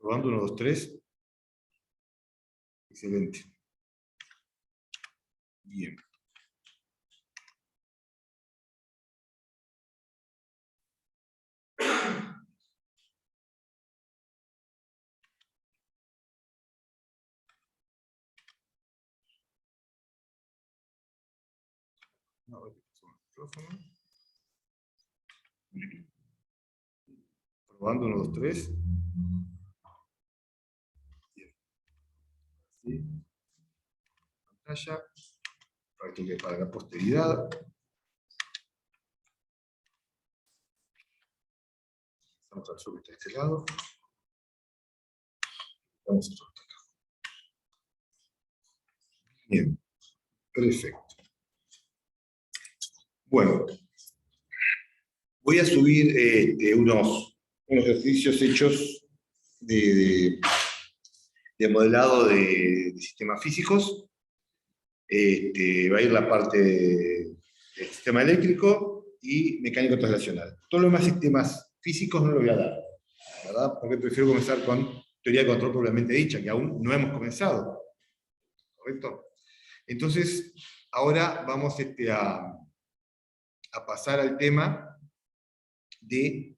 Probando 1, 2, 3. Excelente. Bien. Probando 1, 2, 3. Bien. ¿Sí? Pantalla. Para la posteridad. Vamos al sur que está de este lado. Vamos a otro acá. Bien. Perfecto. Bueno. Voy a subir unos ejercicios hechos de modelado de sistemas físicos. Va a ir la parte del sistema eléctrico y mecánico translacional. Todos los demás sistemas físicos no lo voy a dar, ¿verdad? Porque prefiero comenzar con teoría de control propiamente dicha, que aún no hemos comenzado. ¿Correcto? Entonces, ahora vamos a pasar al tema de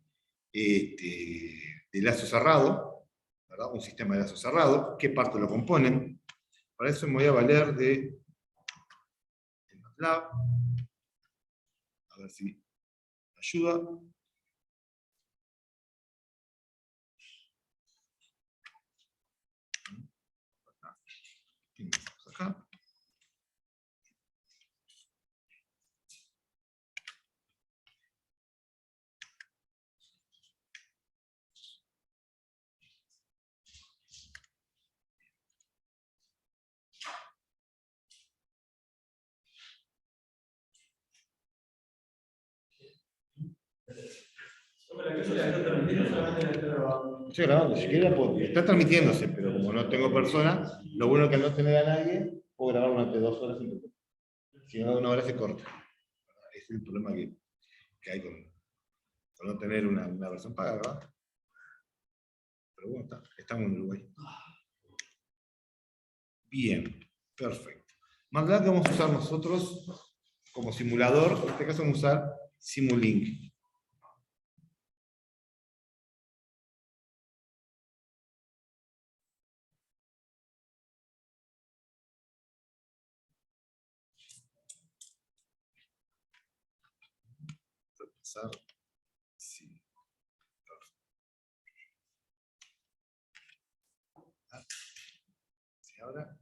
lazo cerrado, ¿verdad? Un sistema de lazo cerrado, qué partes lo componen. Para eso me voy a valer de MATLAB, a ver si me ayuda. Acá. Estoy grabando, si quiere está transmitiéndose, pero como no tengo persona, lo bueno es que al no tener a nadie, puedo grabar durante 2 horas sin problema. Si no, 1 hora se corta. Ese es el problema que hay con no tener una versión paga, ¿verdad? Pero bueno, estamos en Uruguay. Bien, perfecto. MATLAB que vamos a usar nosotros como simulador, en este caso vamos a usar Simulink. Sí, sí, ahora.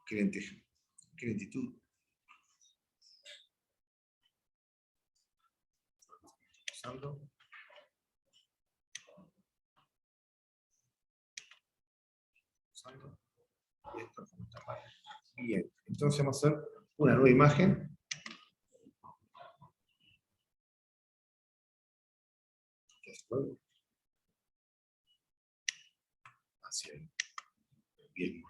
Qué lenteja, qué lentitud. Usando. Usando. Esto no está mal. Bien, entonces vamos a hacer una nueva imagen. Así es. Bien.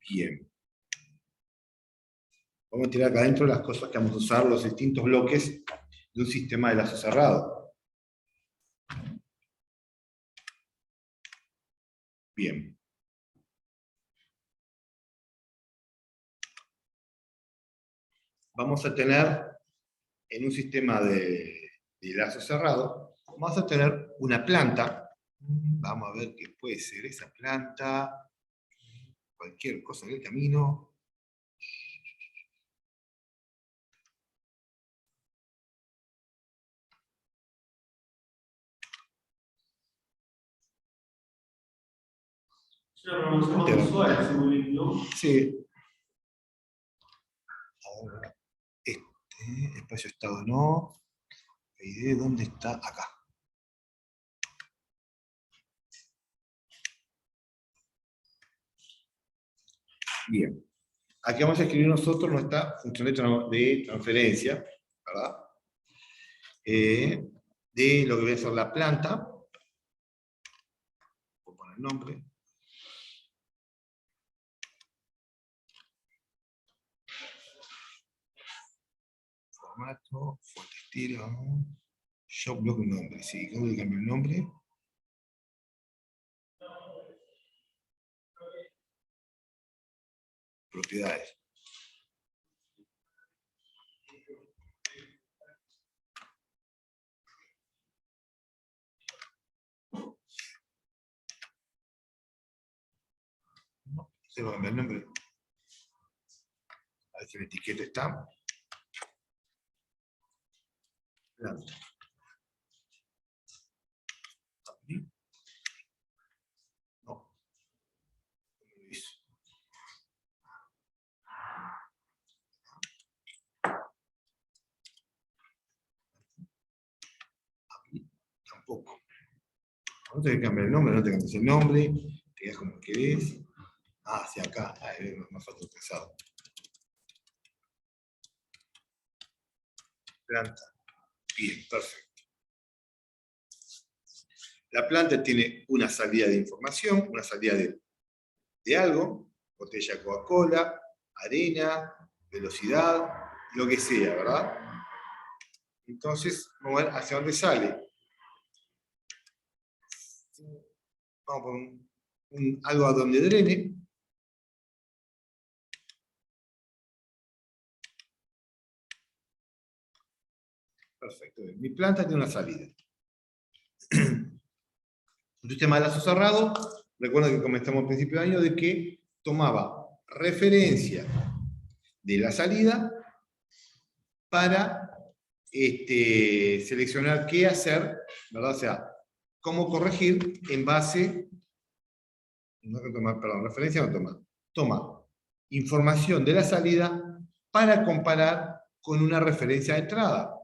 Bien. Vamos a tirar acá adentro las cosas que vamos a usar, los distintos bloques de un sistema de lazo cerrado. Bien. Vamos a tener, en un sistema de lazo cerrado, vamos a tener una planta. Vamos a ver qué puede ser esa planta. Cualquier cosa en el camino. Es una programación más usual, según, ¿no? Sí. Ahora, espacio estado no. ID, ¿dónde está? Acá. Bien. Aquí vamos a escribir nosotros nuestra función de transferencia, ¿verdad? De lo que voy a ser la planta. Voy a poner el nombre. Formato, fuente estilo. Shop block nombre. Sí, ¿cómo le cambio el nombre? Propiedades. No, se va a cambiar el nombre. A ver si la etiqueta está. Planta. No. No lo hizo. Aquí tampoco. No tenés que cambiar el nombre, no te cambies el nombre. Te quedas como querés. Ah, sí, acá. Ahí más falta pesado. Planta. Bien, perfecto. La planta tiene una salida de información, una salida de algo, botella de Coca-Cola, arena, velocidad, lo que sea, ¿verdad? Entonces, vamos a ver hacia dónde sale. Vamos a poner algo a donde drene. Perfecto. Mi planta tiene una salida. Un sistema de lazo cerrado, recuerden que comentamos al principio de año de que tomaba referencia de la salida para seleccionar qué hacer, ¿verdad? O sea, cómo corregir en base, no que tomar, perdón, referencia no toma, toma información de la salida para comparar con una referencia de entrada.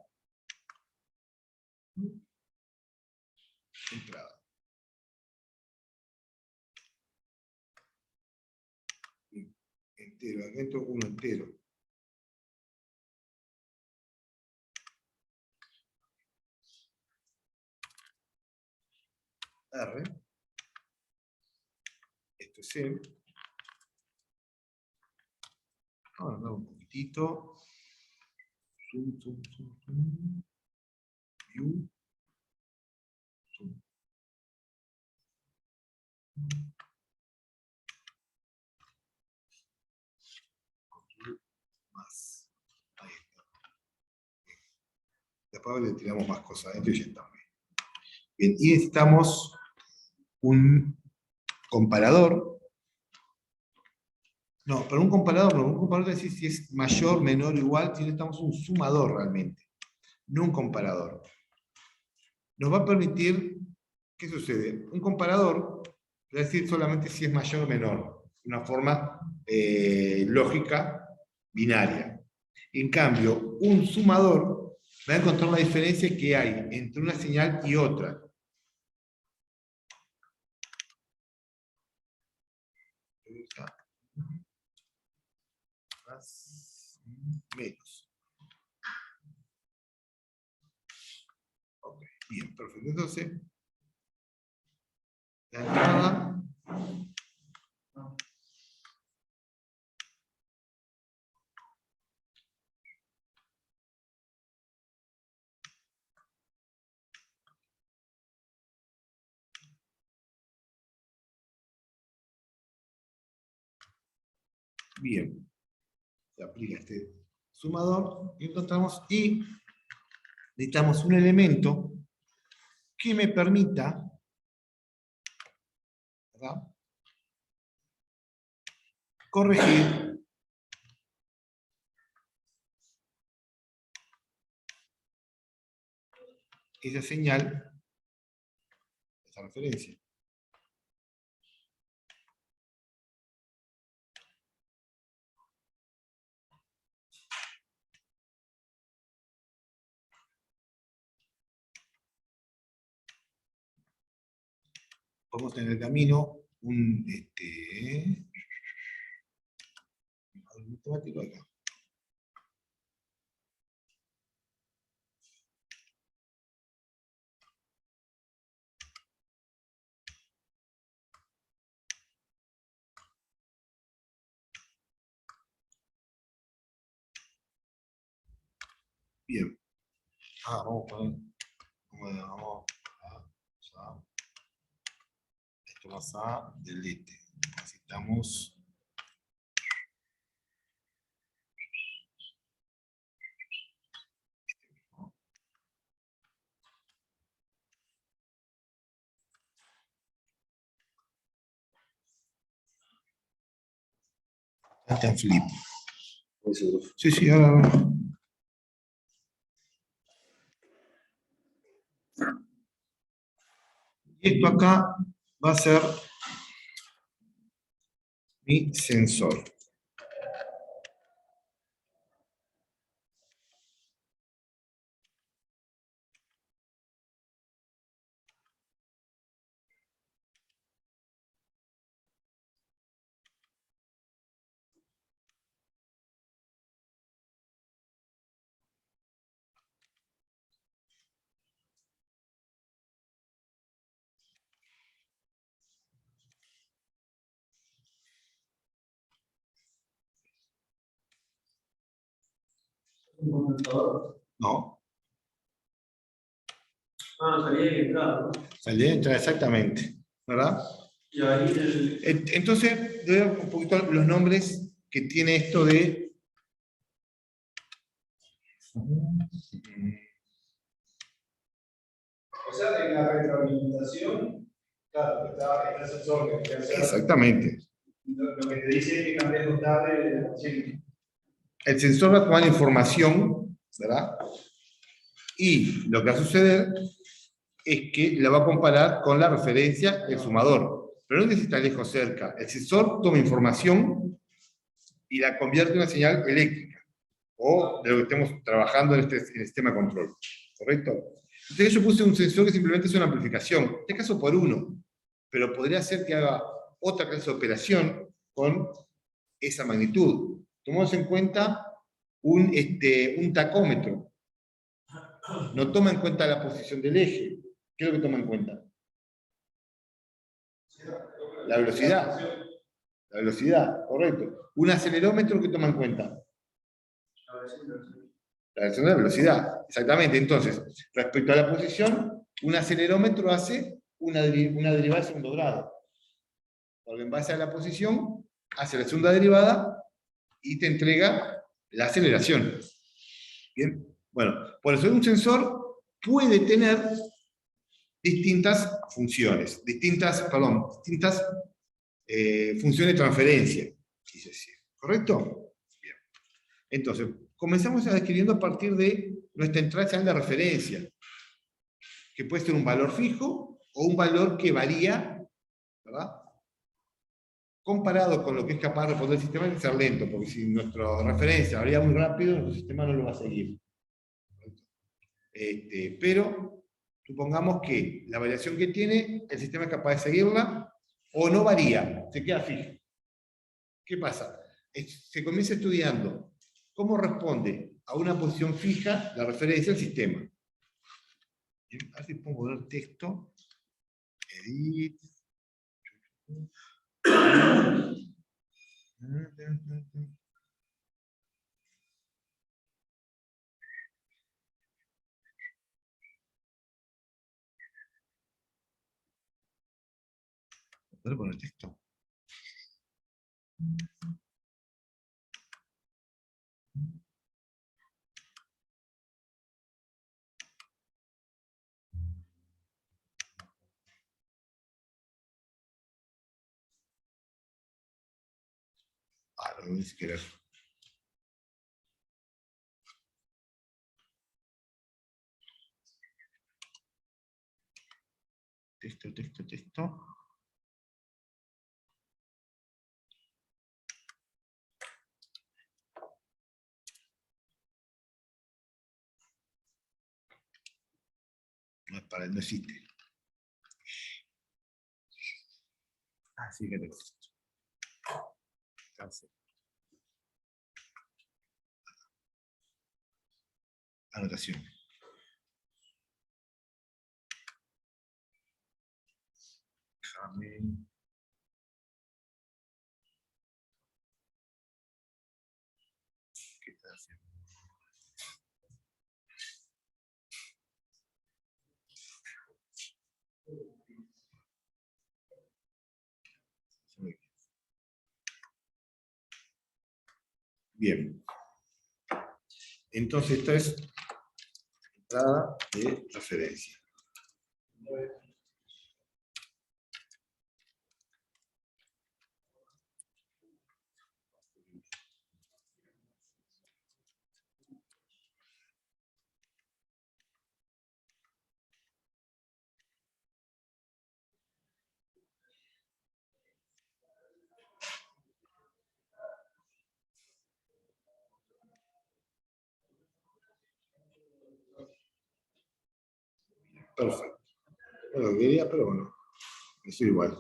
Entrada. Entero, adentro uno entero. R. Esto es M. Vamos a andar un poquitito. Zoom, zoom, zoom, zoom. View. Zoom. Más. Ahí está. Después le tiramos más cosas adentro y ya está. Bien, y necesitamos un comparador. No, pero un comparador no. Un comparador es decir si es mayor, menor, igual, si necesitamos un sumador realmente. No un comparador. Nos va a permitir, ¿qué sucede? Un comparador, es decir, solamente si es mayor o menor. Una forma lógica, binaria. En cambio, un sumador va a encontrar la diferencia que hay entre una señal y otra. Más, menos. Ok, bien, perfecto. Entonces, la entrada bien, se aplica este sumador y encontramos, y necesitamos un elemento que me permita, ¿verdad?, corregir esa señal, esa referencia. Podemos tener en el camino un matemático acá. Bien. Vamos a poner, vamos a esto más a delete. Necesitamos en flip. Sí, sí, ahora. Y esto acá va a ser mi sensor. Un condensador. No, Salida y entrada, ¿no? salida y entrada, exactamente. ¿Verdad? Y ahí Entonces, voy a ver un poquito los nombres que tiene esto de. o sea, en la retroalimentación, claro, está el sensor que hace. Exactamente. Lo que te dice es que cambias los datos de la paciente. El sensor va a tomar información, ¿verdad? Y lo que va a suceder es que la va a comparar con la referencia del sumador. Pero no necesita lejos cerca. El sensor toma información y la convierte en una señal eléctrica, o de lo que estemos trabajando en este sistema de control. ¿Correcto? Entonces yo puse un sensor que simplemente es una amplificación, en este caso por 1, pero podría ser que haga otra clase de operación con esa magnitud. Tomemos en cuenta un tacómetro. No toma en cuenta la posición del eje. ¿Qué es lo que toma en cuenta? La velocidad. La velocidad, correcto. Un acelerómetro, ¿qué toma en cuenta? La versión de la velocidad, exactamente. Entonces, respecto a la posición, un acelerómetro hace una derivada de segundo grado. Porque en base a la posición, hace la segunda derivada y te entrega la aceleración. Bien, bueno, por eso un sensor puede tener distintas funciones, distintas funciones de transferencia, ¿correcto? Bien. Entonces, comenzamos a describiendo a partir de nuestra entrada señal de referencia, que puede ser un valor fijo o un valor que varía, ¿verdad?, comparado con lo que es capaz de responder el sistema, hay que ser lento, porque si nuestra referencia varía muy rápido, nuestro sistema no lo va a seguir. Pero supongamos que la variación que tiene, el sistema es capaz de seguirla, o no varía, se queda fijo. ¿Qué pasa? Se comienza estudiando cómo responde a una posición fija la referencia del sistema. A ver si puedo poner texto. Edit. ¿Puedo poner texto? No, ni siquiera. Texto. No existe. Sí que texto. Anotación. Déjame. ¿Qué está haciendo? Bien. Entonces, esta es entrada de referencia. Perfecto. Bueno, quería, pero bueno, es igual.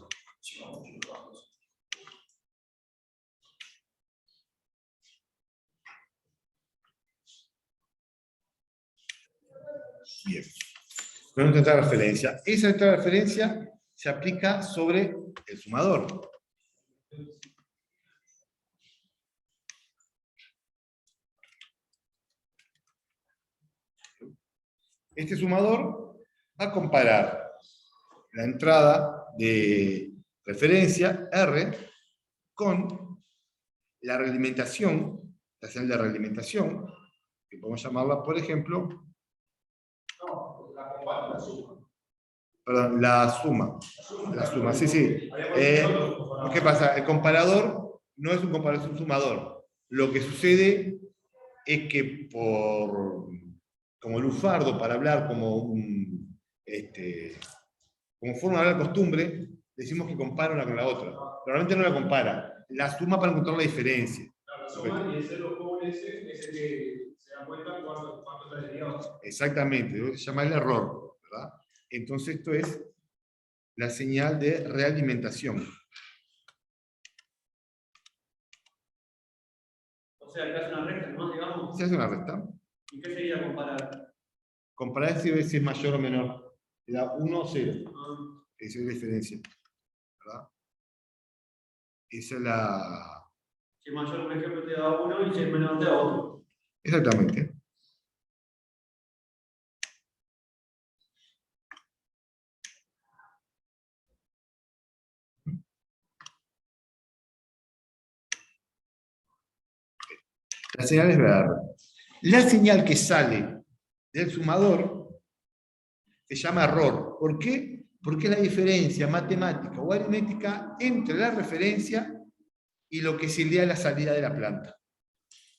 Bien. Tenemos esta referencia. Esa referencia se aplica sobre el sumador. Este sumador va a comparar la entrada de referencia R con la realimentación, la señal de realimentación, que podemos llamarla, por ejemplo, perdón, la suma. La suma, sí. ¿Qué pasa? El comparador no es un comparador, es un sumador. Lo que sucede es que como lufardo, para hablar como como forma de hablar costumbre, decimos que compara una con la otra. Normalmente no la compara, la suma para encontrar la diferencia. La suma y ese lo pone ese es el que se da cuenta cuánto está desviado. Exactamente, se llama el error, ¿verdad? Entonces esto es la señal de realimentación. O sea, que hace una recta, ¿no? Digamos. ¿Se hace una recta? ¿Y qué sería comparar? Comparar si es mayor o menor. Le da 1 o 0. Ah. Esa es la diferencia. ¿Verdad? Esa es la... Si es mayor, por ejemplo, te da 1 y si es menor, te da otro. Exactamente. La señal es VR. La señal que sale del sumador se llama error. ¿Por qué? Porque es la diferencia matemática o aritmética entre la referencia y lo que sería la salida de la planta.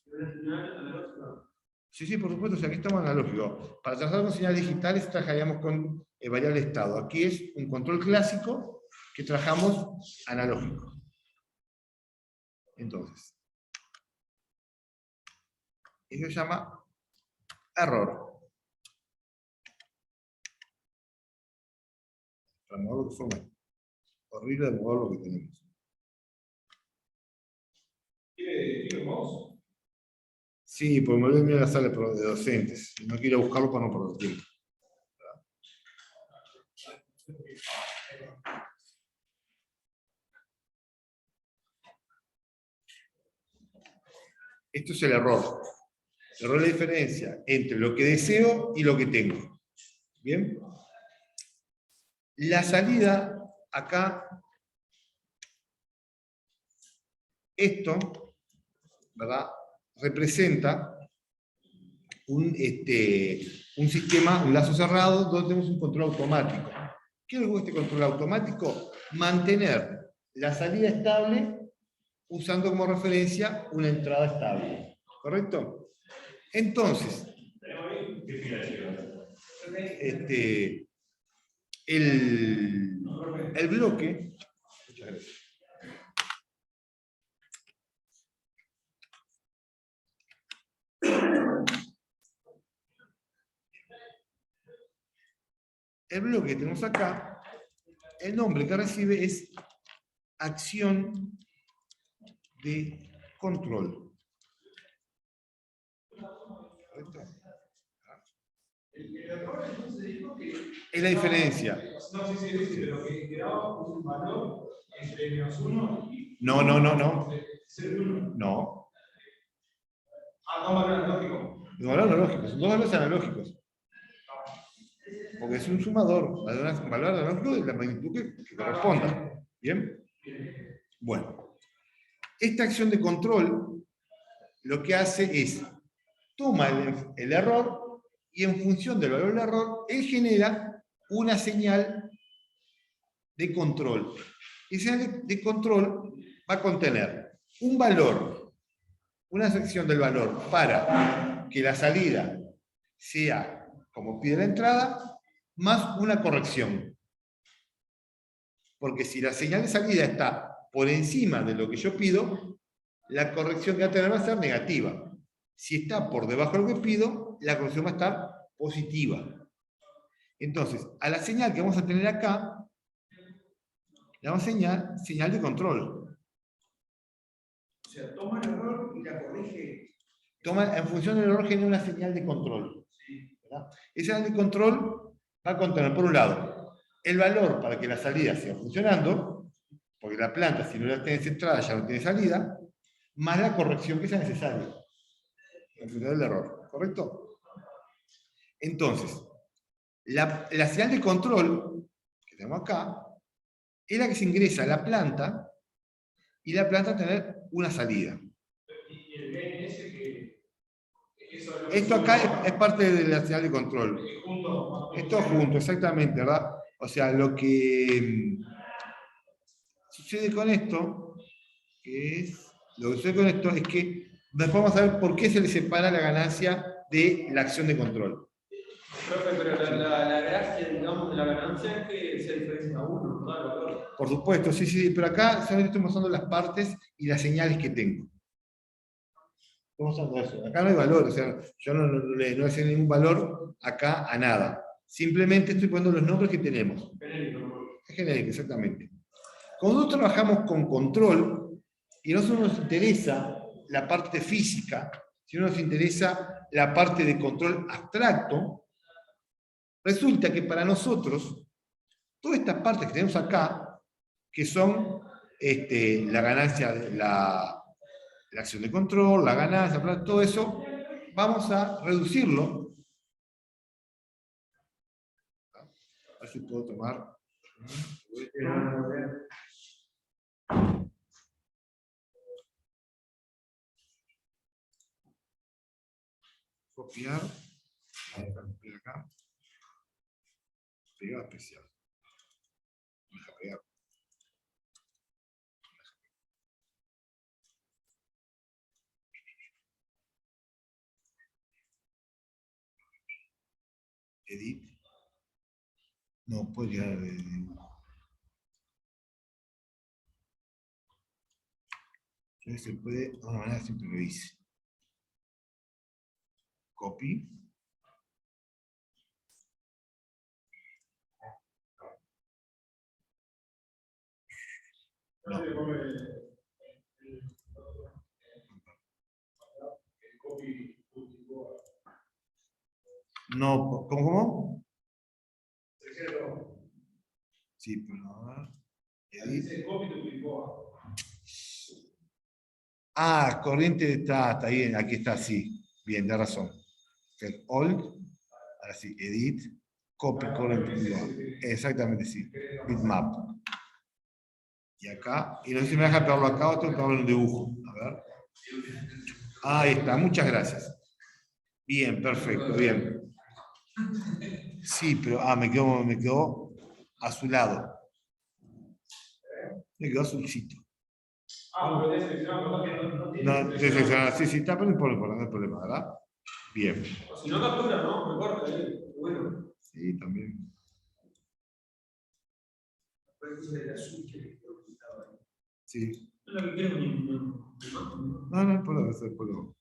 ¿Una señal analógica? Sí, por supuesto, o sea, aquí estamos analógicos. Para trabajar con señales digitales trabajaríamos con variable estado. Aquí es un control clásico que trabajamos analógico. Entonces, eso se llama error. para mover lo que forma esto. Horrible de mover lo que tenemos. ¿Tiene un mouse? Sí, porque me olvidé mirar la sala de docentes. Y no quiero buscarlo para no perder tiempo. Esto es el error. El error es la diferencia entre lo que deseo y lo que tengo. ¿Bien? La salida acá, esto, ¿verdad? Representa un sistema, un lazo cerrado, donde tenemos un control automático. ¿Qué es este control automático? Mantener la salida estable usando como referencia una entrada estable. ¿Correcto? Entonces, el bloque, muchas gracias. El bloque que tenemos acá, el nombre que recibe es acción de control. ¿Correcto? El error entonces dijo que... Es la diferencia. No, sí, pero que daba un valor entre -1 y... No. No. No. Dos valores lógicos. Los valores lógicos, son dos valores analógicos. Porque es un sumador, un valor analógico de la magnitud que corresponda. ¿Bien? Bueno. Esta acción de control lo que hace es, toma el error y en función del valor del error, él genera una señal de control. Y esa señal de control va a contener un valor, una sección del valor para que la salida sea como pide la entrada, más una corrección. Porque si la señal de salida está por encima de lo que yo pido, la corrección que va a tener va a ser negativa. Si está por debajo de lo que pido, la corrección va a estar positiva. Entonces, a la señal que vamos a tener acá, le vamos a enseñar señal de control. O sea, toma el error y la corrige. Toma, en función del error, genera una señal de control. ¿Verdad? Esa señal de control va a contener, por un lado, el valor para que la salida siga funcionando, porque la planta, si no la tiene entrada, ya no tiene salida, más la corrección que sea necesaria, en función del error. ¿Correcto? Entonces, la señal de control que tenemos acá es la que se ingresa a la planta y la planta tener una salida. Y el BNS que... Esto acá es parte de la señal de control. Esto junto, exactamente, ¿verdad? O sea, lo que sucede con esto, lo que sucede con esto es que después vamos a ver por qué se le separa la ganancia de la acción de control. Profe, pero la gracia, digamos, de la ganancia es que se diferencia a uno, ¿verdad? Por supuesto, sí, pero acá solamente estoy mostrando las partes y las señales que tengo. Estoy mostrando eso. Acá no hay valor, o sea, yo no le hace ningún valor acá a nada. Simplemente estoy poniendo los nombres que tenemos. Es genérico, exactamente. Cuando nosotros trabajamos con control, y no solo nos interesa la parte física, sino nos interesa la parte de control abstracto, resulta que para nosotros, todas estas partes que tenemos acá, que son la ganancia, la acción de control, la ganancia, todo eso, vamos a reducirlo. A ver si puedo tomar. Copiar. Acá. Pegar especial. Deja pegar. Edit. No, puede llegar de se puede de una manera simple lo hice. Copy. No sé cómo el copy publicó. No, ¿cómo? Tercero, Sí, pero a ver. dice copy publicó. Ah, corriente está bien, aquí está, sí. Bien, da razón. Old, ahora sí, edit, copy current. Exactamente, sí. Bitmap. Y acá, y no sé si me deja pegarlo acá o tengo que pegarlo en un dibujo. A ver. Ahí está, muchas gracias. Bien, perfecto, bien. Sí, pero me quedó azulado. Me quedó azulcito. Ah, pero seleccionado, no tiene No, seleccionado. sí, está, pero no hay problema, ¿verdad? Bien. O si no captura, ¿no? Me corta ahí. Bueno. Sí, también. Sí. Es lo que quiero No, no hay problema, eso después lo.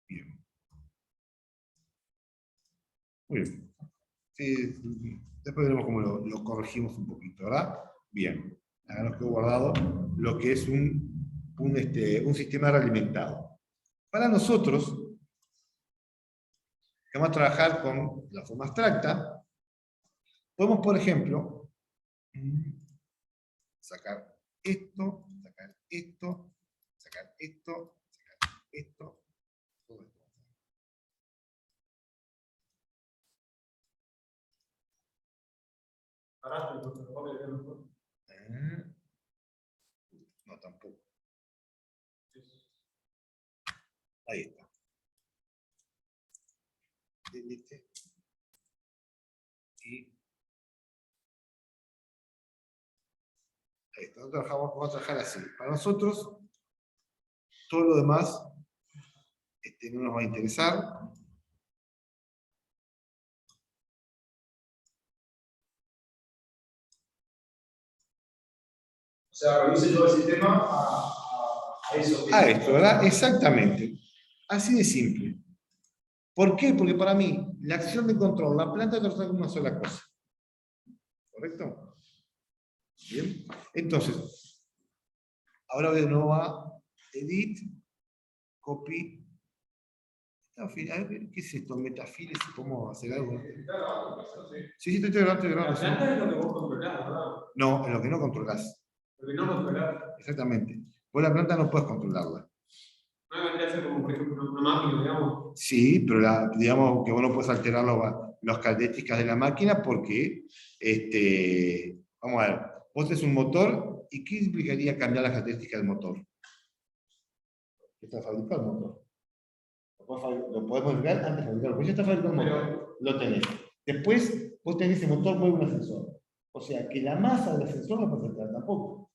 Bien. Muy bien. Sí, después veremos cómo lo corregimos un poquito, ¿verdad? Bien. Acá nos quedó guardado lo que es un sistema realimentado. Para nosotros, que vamos a trabajar con la forma abstracta, podemos, por ejemplo, sacar esto, sacar esto, sacar esto, sacar esto, todo esto. No, tampoco. Ahí está. ¿Viste? Y ahí está. Vamos a trabajar así. Para nosotros, todo lo demás no nos va a interesar. O sea, revise todo el sistema a eso. A esto, ¿verdad? Exactamente. Así de simple. ¿Por qué? Porque para mí, la acción de control, la planta de control es una sola cosa. ¿Correcto? Bien. Entonces, ahora de nuevo a edit, copy. A ver, ¿qué es esto? Metafiles, ¿cómo hacer algo? Sí, sí, estoy grabando. La planta es lo que vos controlás, ¿verdad? No, es lo que no controlás. Lo que no controlás. Exactamente. Vos la planta no puedes controlarla. No vendría a ser como, por ejemplo, una máquina, digamos. Sí, pero digamos que vos no puedes alterar las características de la máquina porque, vamos a ver, vos tenés un motor y ¿qué implicaría cambiar las características del motor? Que está fabricado el motor. Lo podés modificar antes de fabricarlo. Pues ya está fabricado el motor. Lo tenés. Después, vos tenés ese motor, mueve un ascensor. O sea, que la masa del ascensor no puedes alterar tampoco.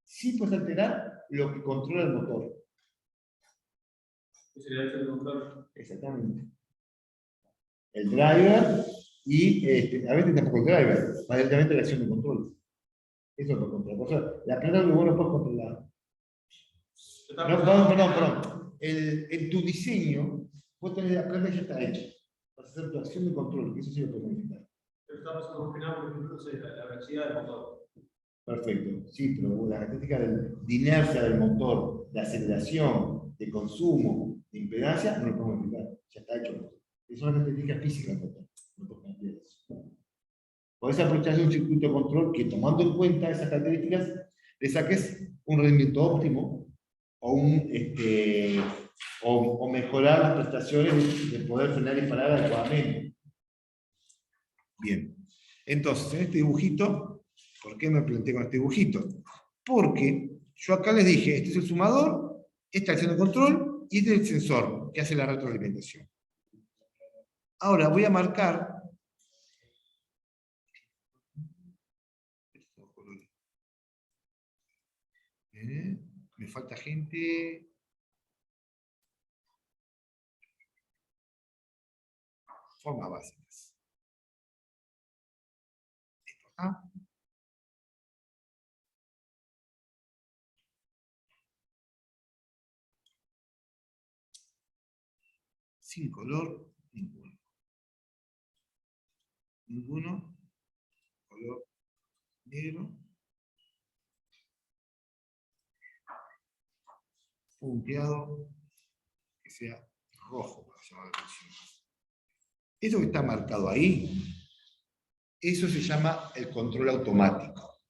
Sí puedes alterar lo que controla el motor. Que sería el motor. Exactamente. El driver y a veces tampoco el driver, va directamente la acción de control. Eso es lo controla. O sea, la planta que vos no puedes controlar. No, perdón. En tu diseño, vos tenés la planta que ya está hecha. Vas a hacer tu acción de control, que eso sí lo puedes modificar. Pero estamos imaginando, por ejemplo, no sé, la velocidad del motor. Perfecto, sí, pero la característica de inercia del motor, de aceleración, de consumo, de impedancia, no lo podemos modificar. Ya está hecho. Es una característica física del motor. No puedes cambiar eso. Podés aprovechar de un circuito de control que, tomando en cuenta esas características, le saques un rendimiento óptimo o mejorar las prestaciones de poder frenar y parar adecuadamente. Bien. Entonces, en este dibujito, ¿por qué me planteé con este dibujito? Porque yo acá les dije, este es el sumador, esta es la acción de control y este es el sensor que hace la retroalimentación. Ahora voy a marcar. Me falta gente. Formas básicas. Esto acá. Sin color ninguno. ninguno, color negro, punteado, que sea rojo, para llamar la atención. Eso que está marcado ahí, eso se llama el control automático.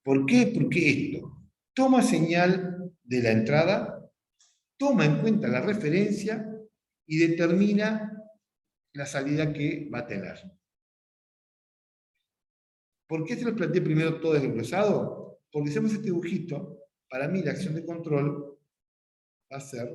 ¿Por qué? Porque esto toma señal de la entrada, toma en cuenta la referencia y determina la salida que va a tener. ¿Por qué se los planteé primero todo desglosado? Porque si hacemos este dibujito, para mí la acción de control va a ser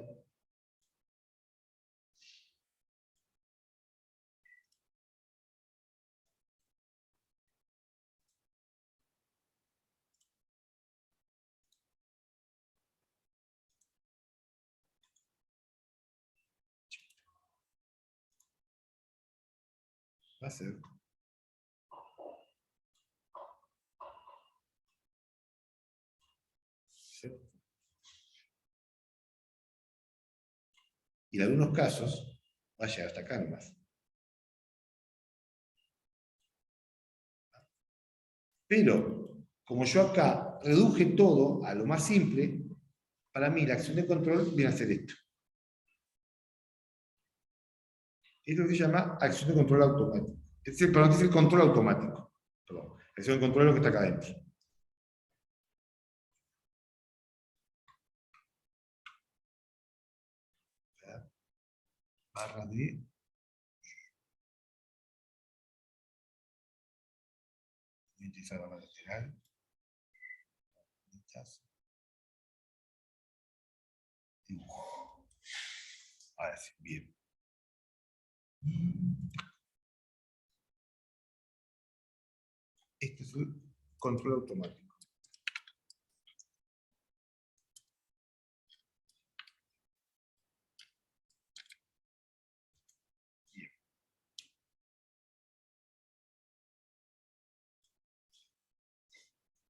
va a ser y en algunos casos va a llegar hasta acá nomás. Pero, como yo acá reduje todo a lo más simple, para mí la acción de control viene a ser esto. Esto se llama acción de control automático. Este es el control automático. Perdón. La acción de control es lo que está acá adentro. Barra de utilizar barra lateral. Dibujo. Ahora sí, bien. Este es el control automático. Bien.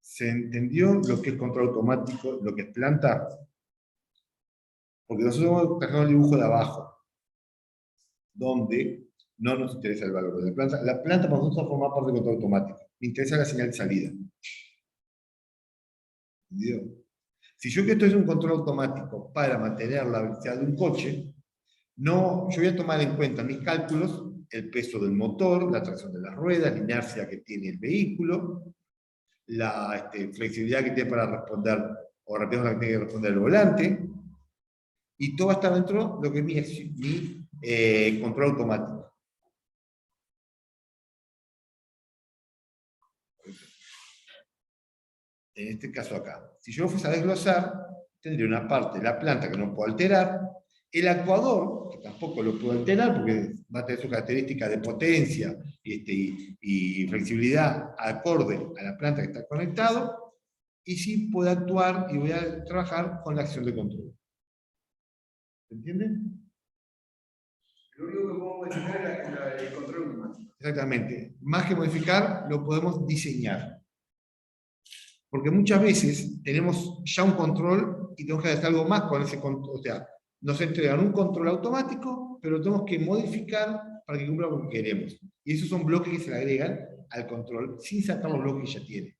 ¿Se entendió lo que es control automático, lo que es planta? Porque nosotros hemos trabajado el dibujo de abajo, donde no nos interesa el valor de la planta. La planta para nosotros forma parte del control automático. Me interesa la señal de salida. ¿Entendido? Si yo que esto es un control automático para mantener la velocidad de un coche, no, yo voy a tomar en cuenta mis cálculos, el peso del motor, la tracción de las ruedas, la inercia que tiene el vehículo, la flexibilidad que tiene para responder, o rapidez que tiene que responder el volante, y todo está dentro de lo que es mi control automático. En este caso acá. Si yo lo fuese a desglosar, tendría una parte de la planta que no puedo alterar, el actuador, que tampoco lo puedo alterar porque va a tener su característica de potencia y flexibilidad acorde a la planta que está conectado, y sí puedo actuar y voy a trabajar con la acción de control. ¿Se entiende? Lo único que puedo modificar es el control automático. Exactamente. Más que modificar, lo podemos diseñar. Porque muchas veces tenemos ya un control y tenemos que hacer algo más con ese control. O sea, nos entregan un control automático, pero lo tenemos que modificar para que cumpla lo que queremos. Y esos son bloques que se le agregan al control sin sacar los bloques que ya tiene.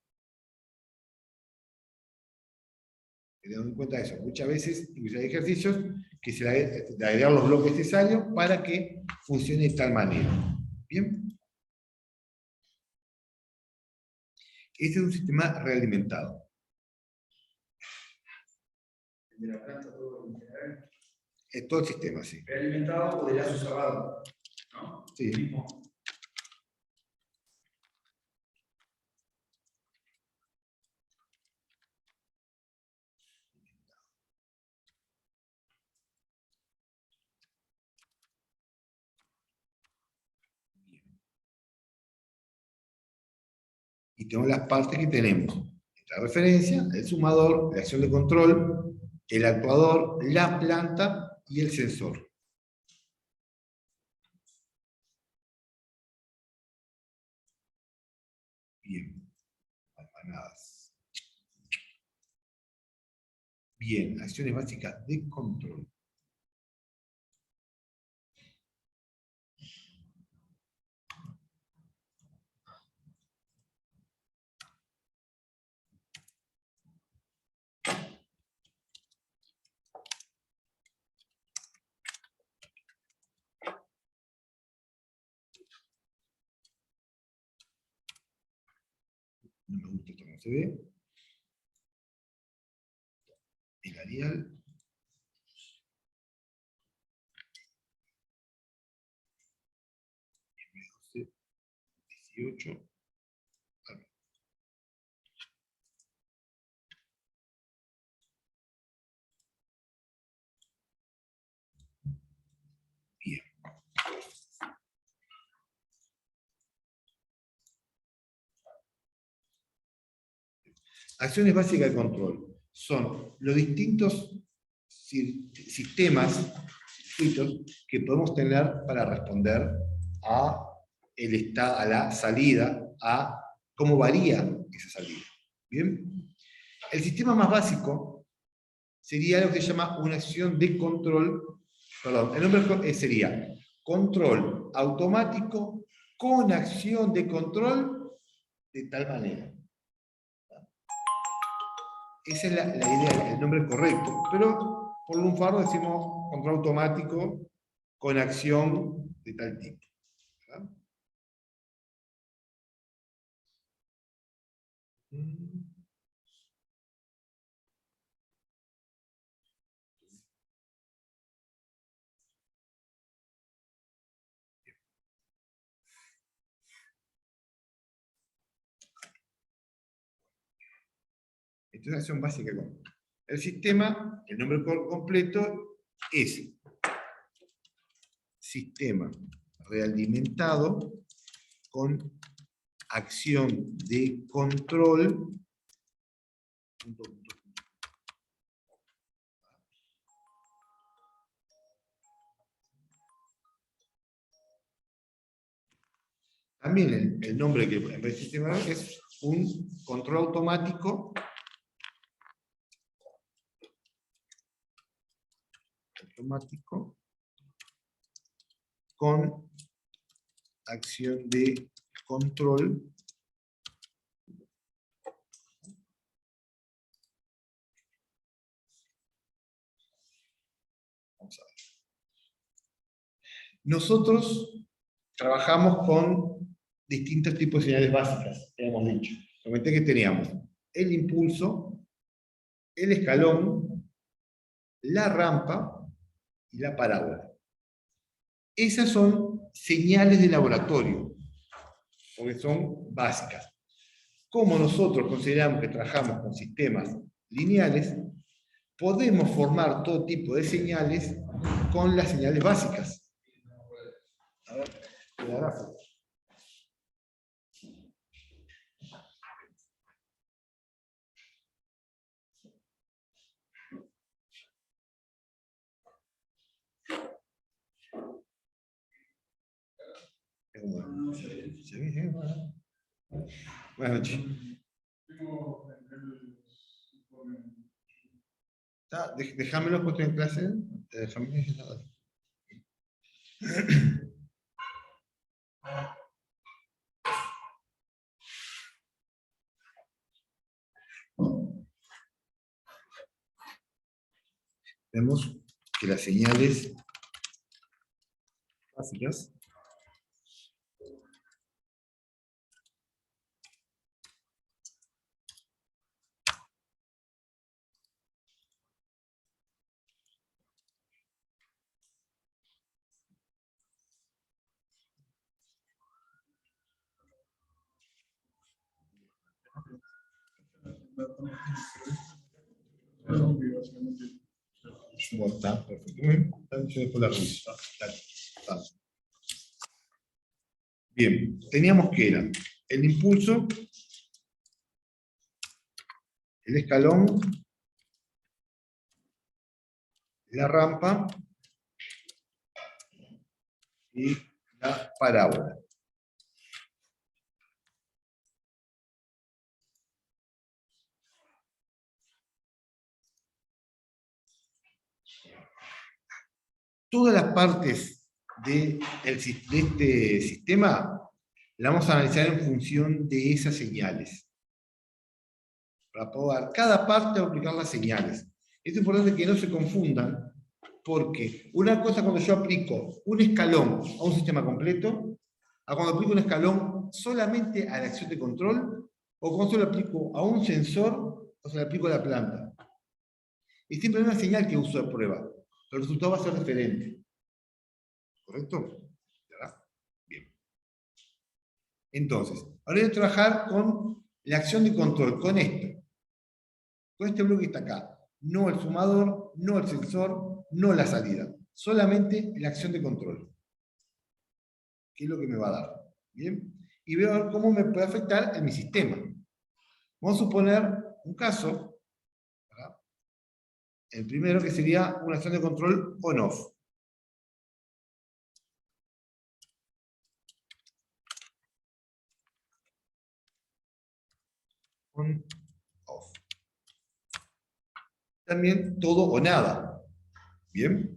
Teniendo en cuenta eso, muchas veces incluso hay ejercicios que se le agregan los bloques necesarios para que funcione de tal manera. ¿Bien? Este es un sistema realimentado. De la planta todo en general. Es todo el sistema, sí. Realimentado o de lazo cerrado, ¿no? Sí. Mismo. Y tenemos las partes que tenemos. La referencia, el sumador, la acción de control, el actuador, la planta y el sensor. Bien. Palmanadas. Bien, acciones básicas de control. No me gusta esto, no se ve. El Arial. M12, 18. Bien. Acciones básicas de control son los distintos sistemas que podemos tener para responder a la salida, a cómo varía esa salida. ¿Bien? El sistema más básico sería lo que se llama una acción de control, perdón, el nombre sería control automático con acción de control de tal manera. Esa es la idea, el nombre correcto, pero por lunfardo decimos control automático con acción de tal tipo. ¿Verdad? Entonces, acción básica. El sistema, el nombre completo es sistema realimentado con acción de control también el nombre que en vez de sistema es un control automático con acción de control vamos a ver. Nosotros trabajamos con distintos tipos de señales básicas, hemos dicho. Comenté que teníamos el impulso, el escalón, la rampa y la parábola. Esas son señales de laboratorio, porque son básicas. Como nosotros consideramos que trabajamos con sistemas lineales, podemos formar todo tipo de señales con las señales básicas. A ver, la gráfica. Buenas noches. Déjamelo puesto en clase. Vemos que las señales básicas está perfecto. Bien, teníamos que era el impulso, el escalón, la rampa y la parábola. Todas las partes de este sistema las vamos a analizar en función de esas señales. Para poder cada parte aplicar las señales. Es importante que no se confundan, porque una cosa cuando yo aplico un escalón a un sistema completo, a cuando aplico un escalón solamente a la acción de control, o cuando se lo aplico a un sensor o se lo aplico a la planta. Es siempre una señal que uso de prueba, pero el resultado va a ser diferente. ¿Correcto? ¿Verdad? Bien. Entonces, ahora voy a trabajar con la acción de control, con esto. Con este bloque que está acá. No el sumador, no el sensor, no la salida. Solamente la acción de control. ¿Qué es lo que me va a dar? Bien. Y veo a ver cómo me puede afectar en mi sistema. Vamos a suponer un caso, ¿verdad? El primero que sería una acción de control on-off. On-off. También todo o nada. Bien.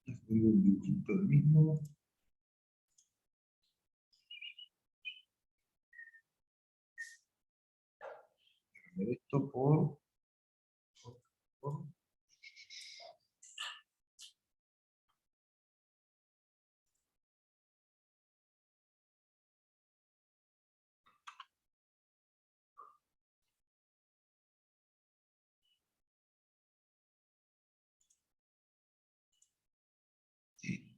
Tengo un dibujito del mismo. Esto por sí.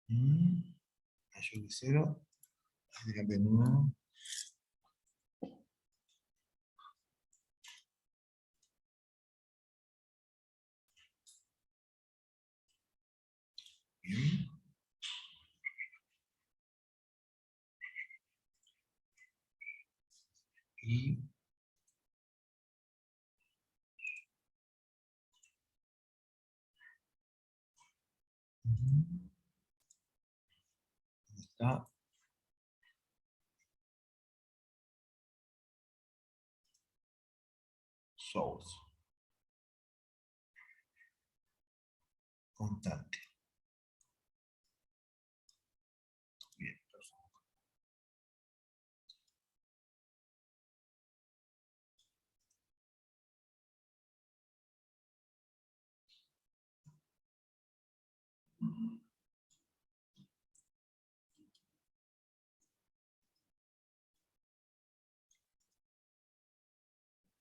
Mayor que 0. De nuevo. Bien. Y ¿dónde está? Source. Constante. Bien, perfecto.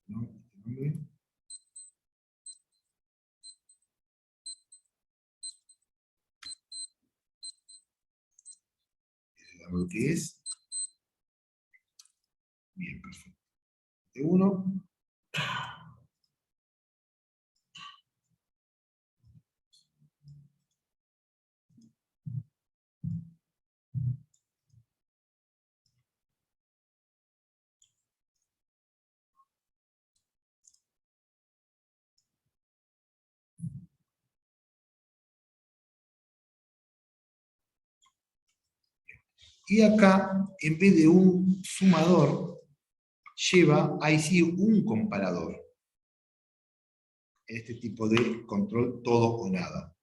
¿No? Lo que es. Bien, perfecto. De 1. Y acá, en vez de un sumador, lleva ahí sí un comparador. En este tipo de control todo o nada.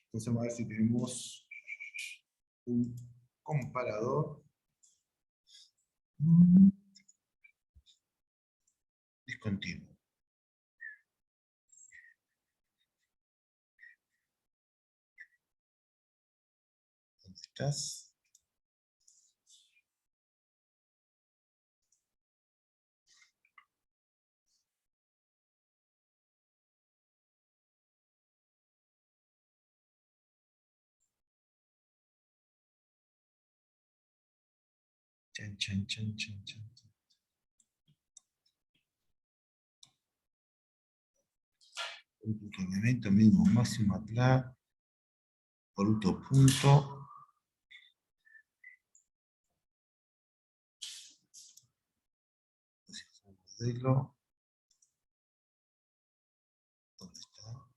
Entonces vamos a ver si tenemos un comparador discontinuo. ¿Dónde estás? Chan, chan, chan, chan, chan. Un funcionamiento mínimo máximo atla por otro punto. Modelo. ¿Dónde está?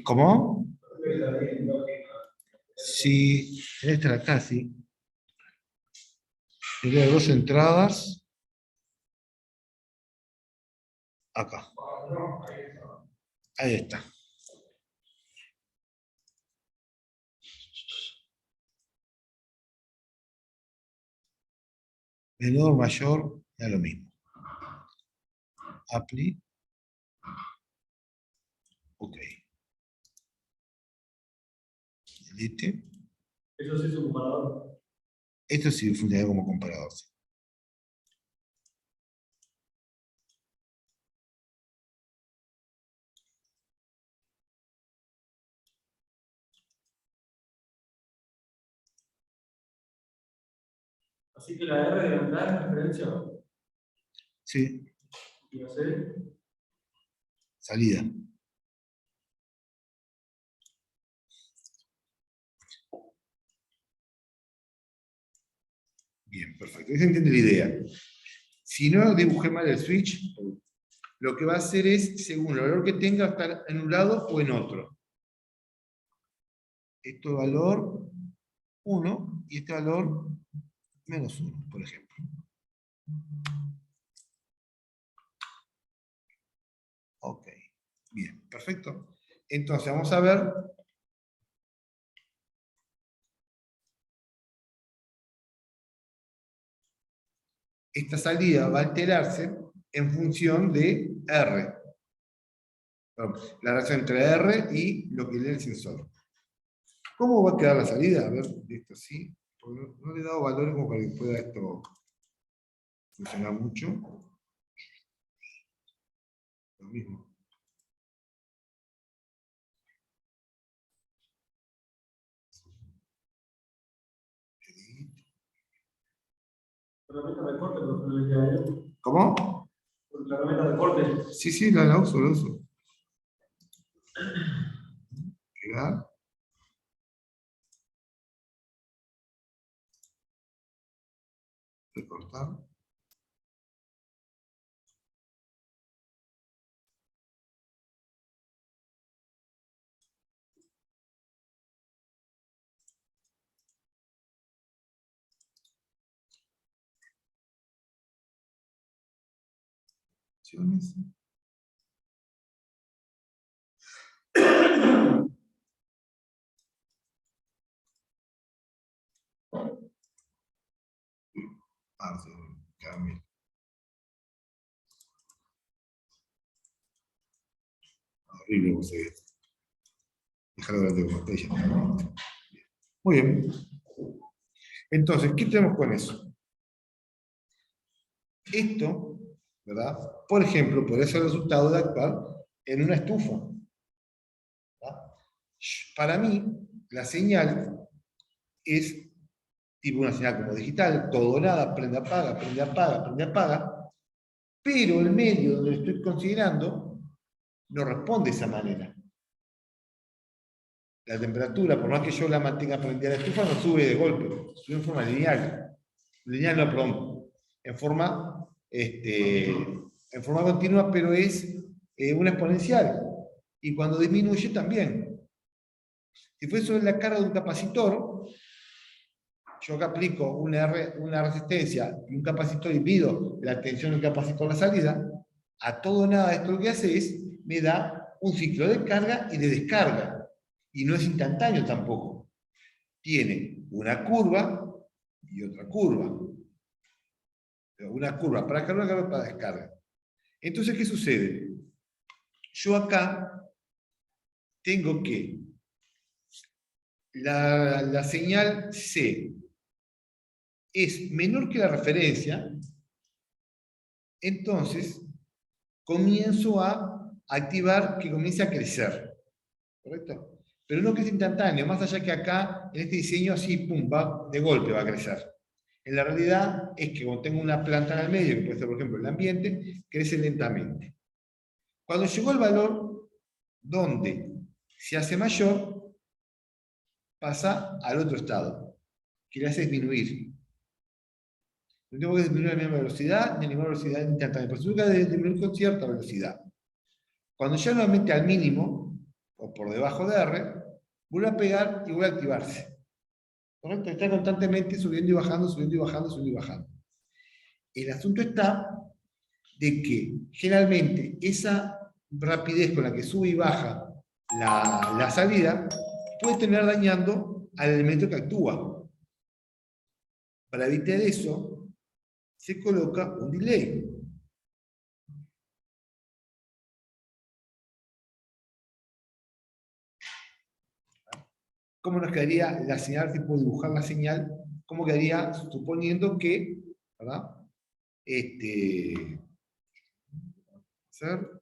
¿Cómo? Sí, debe estar acá, sí. Tendría dos entradas acá. Ahí está. Menor, mayor, da lo mismo. Apply. Ok. Delete. Eso sí es un comparador. Esto sí funciona como comparador. Así que la R de andar es referencia. Sí, Y hacer. salida. Bien, perfecto. Se entiende la idea. Si no dibujé mal el switch, lo que va a hacer es, según el valor que tenga, estar en un lado o en otro. Este valor 1 y este valor -1, por ejemplo. Ok, bien, perfecto. Entonces vamos a ver esta salida va a alterarse en función de R. La relación entre R y lo que lee el sensor. ¿Cómo va a quedar la salida? A ver, esto sí. No le he dado valores como para que pueda esto funcionar mucho. Lo mismo. La herramienta de corte, pero no le queda bien. ¿Cómo? La herramienta de corte. Sí, sí, la uso, la uso. Pegar. Recortar. Opciones. Ah, sí, cambio. Horrible puse esto. Dejarlo delante de botella. Muy bien. Entonces, ¿qué tenemos con eso? Esto, ¿verdad? Por ejemplo, podría ser el resultado de actuar en una estufa. ¿Verdad? Para mí, la señal es tipo una señal como digital, todo o nada, prende, apaga, prende, apaga, prende, apaga, pero el medio donde lo estoy considerando no responde de esa manera. La temperatura, por más que yo la mantenga prendida la estufa, no sube de golpe, sube en forma lineal. Lineal no, perdón, en forma continua, pero es una exponencial. Y cuando disminuye también. Si fuese sobre la carga de un capacitor, yo acá aplico una resistencia y un capacitor y mido la tensión del capacitor a la salida, a todo o nada esto lo que hace es, me da un ciclo de carga y de descarga. Y no es instantáneo tampoco. Tiene una curva y otra curva. Una curva para carga y una curva para descarga. Entonces, ¿qué sucede? Yo acá tengo que la señal C es menor que la referencia, entonces comienzo a activar que comience a crecer. ¿Correcto? Pero no que es instantáneo, más allá que acá, en este diseño, así, pum, va, de golpe va a crecer. En la realidad es que cuando tengo una planta en el medio, que puede ser, por ejemplo, el ambiente, crece lentamente. Cuando llegó el valor donde se hace mayor, pasa al otro estado, que le hace disminuir. No tengo que disminuir a la misma velocidad, ni a ninguna velocidad instantánea, pero tengo que disminuir con cierta velocidad. Cuando ya nuevamente al mínimo, o por debajo de R, vuelve a pegar y vuelve a activarse. ¿correcto? Está constantemente subiendo y bajando, subiendo y bajando, subiendo y bajando. El asunto está de que generalmente esa rapidez con la que sube y baja la salida puede terminar dañando al elemento que actúa. Para evitar eso, se coloca un delay. ¿Cómo nos quedaría la señal? Si puedo dibujar la señal, ¿cómo quedaría suponiendo que, ¿verdad? Hacer.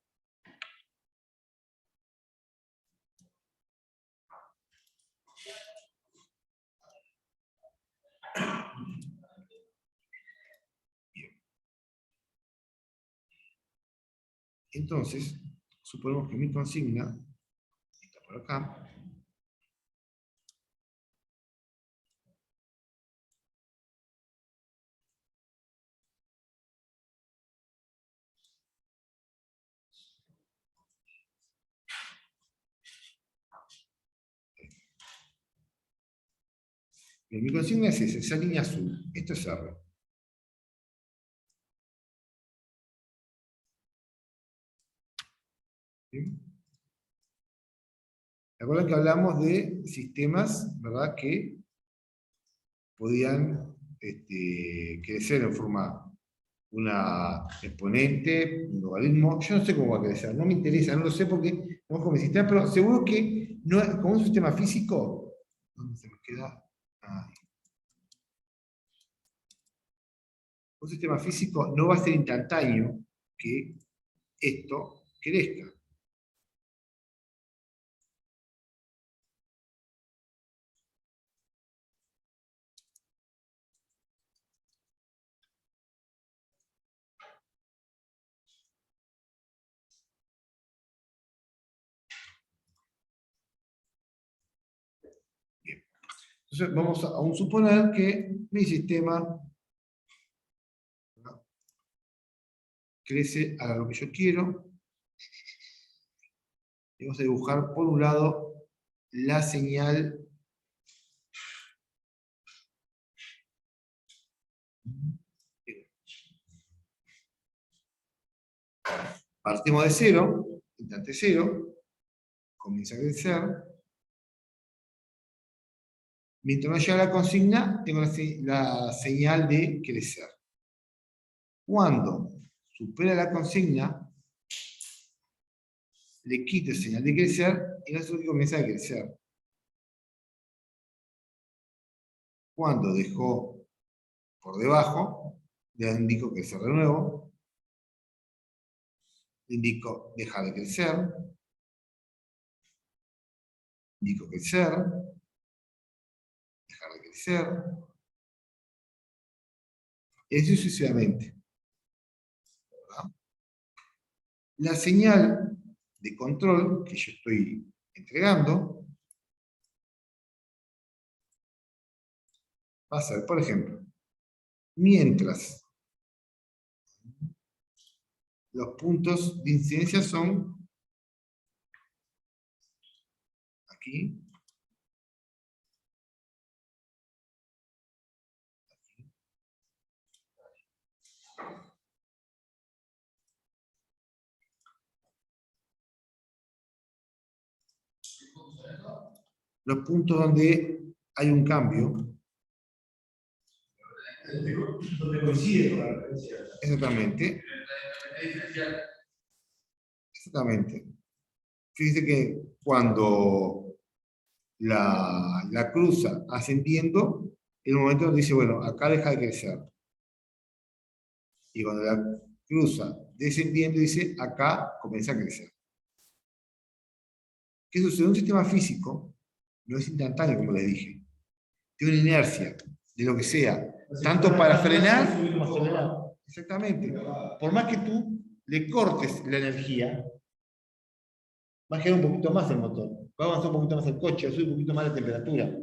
Entonces, suponemos que mi consigna está por acá. Bien, mi consigna es esa línea azul. Esto es R. ¿Sí? Recuerden que hablamos de sistemas, ¿verdad?, que podían crecer en forma una exponente, un logaritmo. Yo no sé cómo va a crecer, no me interesa, no lo sé porque no como mi sistema, pero seguro que no, como un sistema físico, ¿dónde se me queda? Ah, un sistema físico no va a ser instantáneo que esto crezca. Bien. Entonces vamos a suponer que mi sistema, ¿no?, crece a lo que yo quiero. Y vamos a dibujar por un lado la señal partimos de cero, instante cero, comienza a crecer. Mientras no llega la consigna, tengo la señal de crecer. Cuando supera la consigna, le quito el señal de crecer y no es que comienza a crecer. Cuando dejó por debajo, le indico crecer de nuevo. Le indico dejar de crecer. Indico crecer. Dejar de crecer. Y así sucesivamente. ¿Verdad? La señal de control que yo estoy entregando va a ser, por ejemplo, mientras los puntos de incidencia son aquí, los puntos donde hay un cambio. Donde coincide con la referencia. Exactamente. Exactamente. Fíjense que cuando la cruza ascendiendo, en un momento dice, bueno, acá deja de crecer. Y cuando la cruza descendiendo, dice, acá comienza a crecer. ¿Qué sucede? Un sistema físico no es instantáneo, como les dije. Tiene una inercia de lo que sea, tanto para frenar como acelerar. Exactamente. Por más que tú le cortes la energía, va a girar un poquito más el motor, va a avanzar un poquito más el coche, va a subir un poquito más la temperatura.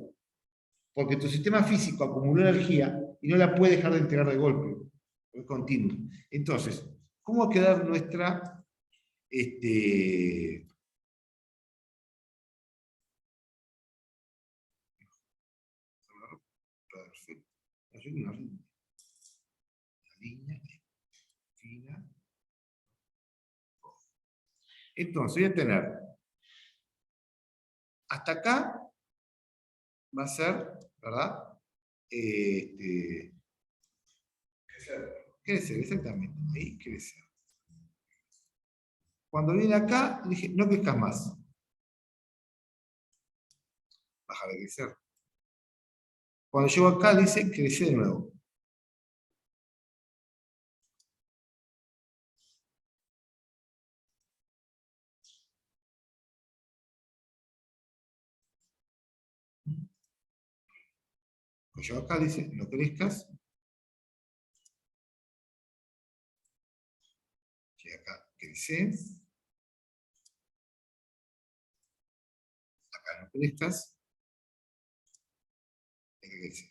Porque tu sistema físico acumuló energía y no la puede dejar de entregar de golpe. Es continuo. Entonces, ¿cómo va a quedar nuestra construir una línea. Una línea fina. Entonces voy a tener, hasta acá va a ser, ¿verdad? Crecer, exactamente. Ahí crecer. Cuando viene acá, dije, no crezcas más. Baja de crecer. Cuando llego acá, dice, crece de nuevo. Cuando llego acá, dice, no crezcas. Llega acá, crece. Acá no crezcas. Hay que crecer.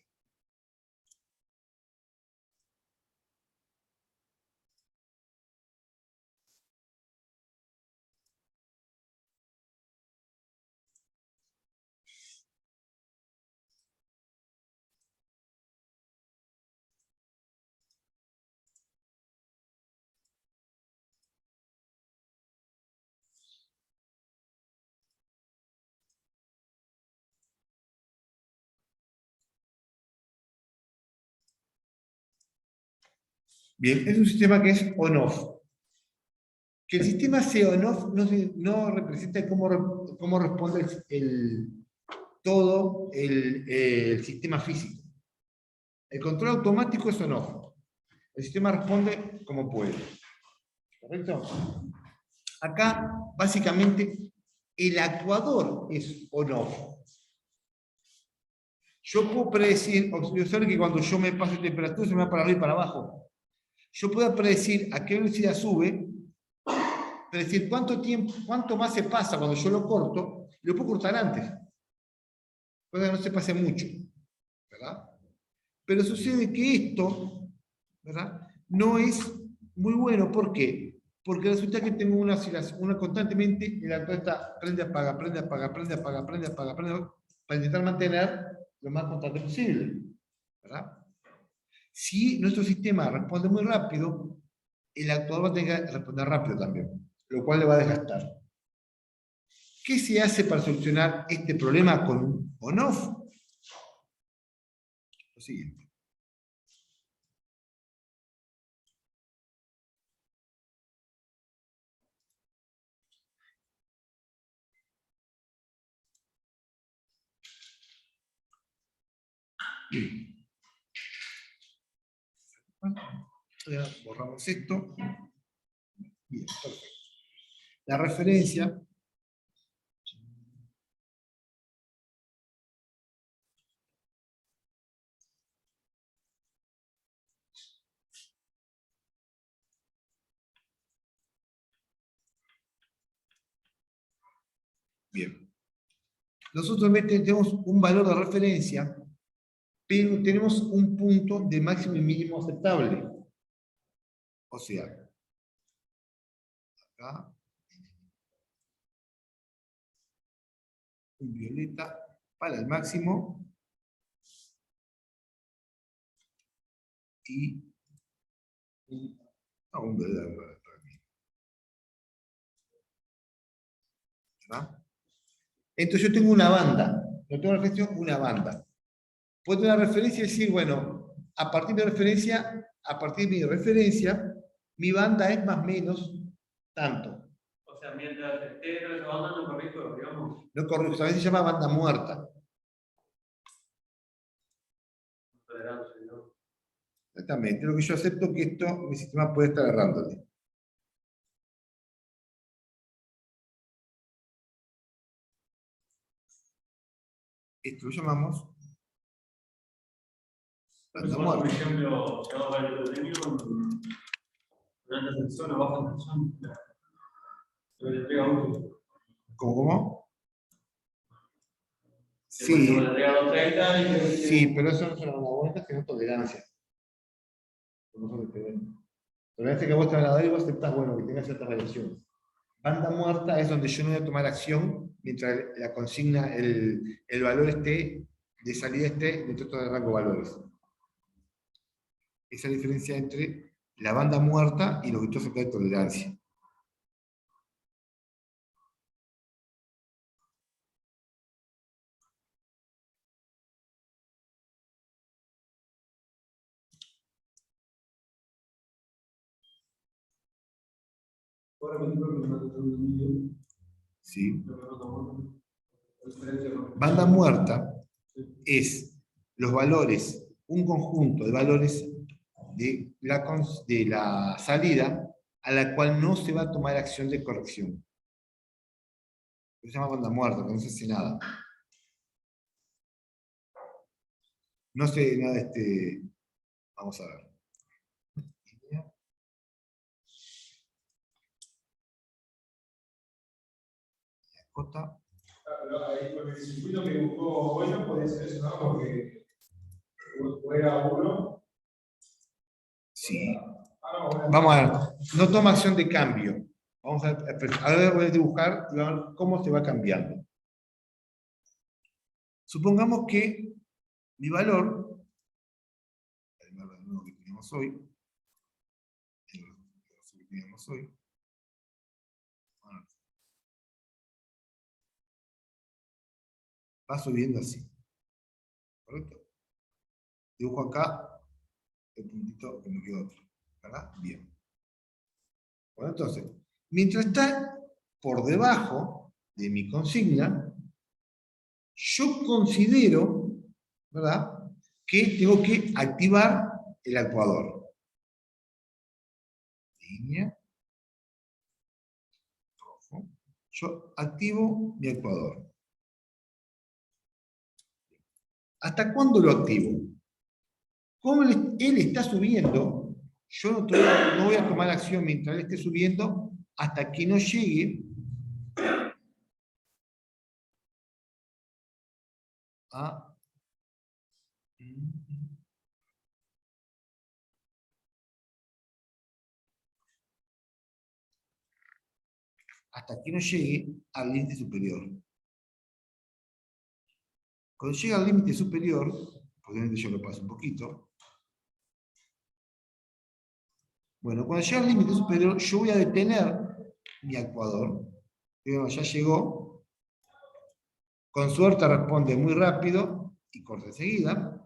Bien, es un sistema que es on-off. Que el sistema sea on-off no representa cómo responde todo el sistema físico. El control automático es on-off. El sistema responde como puede. ¿Correcto? Acá, básicamente, el actuador es on-off. Yo puedo predecir, observen que cuando yo me paso de temperatura se me va para arriba y para abajo. Yo puedo predecir a qué velocidad sube, predecir cuánto más se pasa cuando yo lo corto, y lo puedo cortar antes. Cosa que no se pase mucho, ¿verdad? Pero sucede que esto, ¿verdad?, no es muy bueno. ¿Por qué? Porque resulta que tengo una oscilación, constantemente, y la está prende, apaga, prende, apaga, prende, apaga, prende, apaga, prende, apaga, para intentar mantener lo más constante posible, ¿verdad? Si nuestro sistema responde muy rápido, el actuador va a tener que responder rápido también, lo cual le va a desgastar. ¿Qué se hace para solucionar este problema con un on-off? Lo siguiente. Bien. Borramos esto. Bien, perfecto. La referencia. Bien. Nosotros tenemos un valor de referencia, pero tenemos un punto de máximo y mínimo aceptable. O sea, acá, un violeta para el máximo y un violeta para el mínimo. ¿Verdad? Entonces yo tengo una banda, no tengo referencia, una banda. Puedo tener una referencia y decir, bueno, a partir de mi referencia, mi banda es más o menos tanto. O sea, mientras esté en esa banda no corrijo, digamos. No corrijo, a veces se llama banda muerta. Tolerancia, ¿no? Exactamente, lo que yo acepto que esto, mi sistema puede estar errándole. Esto lo llamamos banda Por muerta. ejemplo, si hago el premio, una alta tensión o baja tensión, lo que le pega a uno. ¿Cómo? Sí. Sí, Le pega a 230 y sí, pero eso no son banda muerta, sino tolerancia. No son diferentes. Tolerancia que vos te van a dar y vos aceptás, bueno, que tenga ciertas variaciones. Banda muerta es donde yo no voy a tomar acción mientras la consigna, el valor de salida esté dentro del rango de valores. esa diferencia entre la banda muerta y los vectores acá de tolerancia. Ahora me dijo que no tengo entendido. ¿Sí? Pero no, la diferencia no. Banda muerta es los valores, un conjunto de valores de la salida a la cual no se va a tomar acción de corrección. Se llama banda muerta, que no se hace nada. No sé nada, vamos a ver. J. Pero ahí con el circuito que buscó hoy no podía ser eso, ¿no? Porque era uno. Sí. No, bueno. Vamos a ver. No toma acción de cambio. Vamos a ver, voy a dibujar y vamos a ver cómo se va cambiando. Supongamos que mi valor, el valor que teníamos hoy, va subiendo así. ¿Correcto? Dibujo acá el puntito que me quedó otro. ¿Verdad? Bien. Bueno, entonces, mientras está por debajo de mi consigna, yo considero, ¿verdad?, que tengo que activar el actuador. Línea. Rojo. Yo activo mi actuador. ¿Hasta cuándo lo activo? Como él está subiendo, yo no voy a tomar acción mientras él esté subiendo hasta que no llegue a... hasta que no llegue al límite superior. Cuando llega al límite superior, probablemente yo lo paso un poquito. Bueno, cuando llega al límite superior, yo voy a detener mi actuador. Digo, ya llegó. Con suerte responde muy rápido y corta enseguida.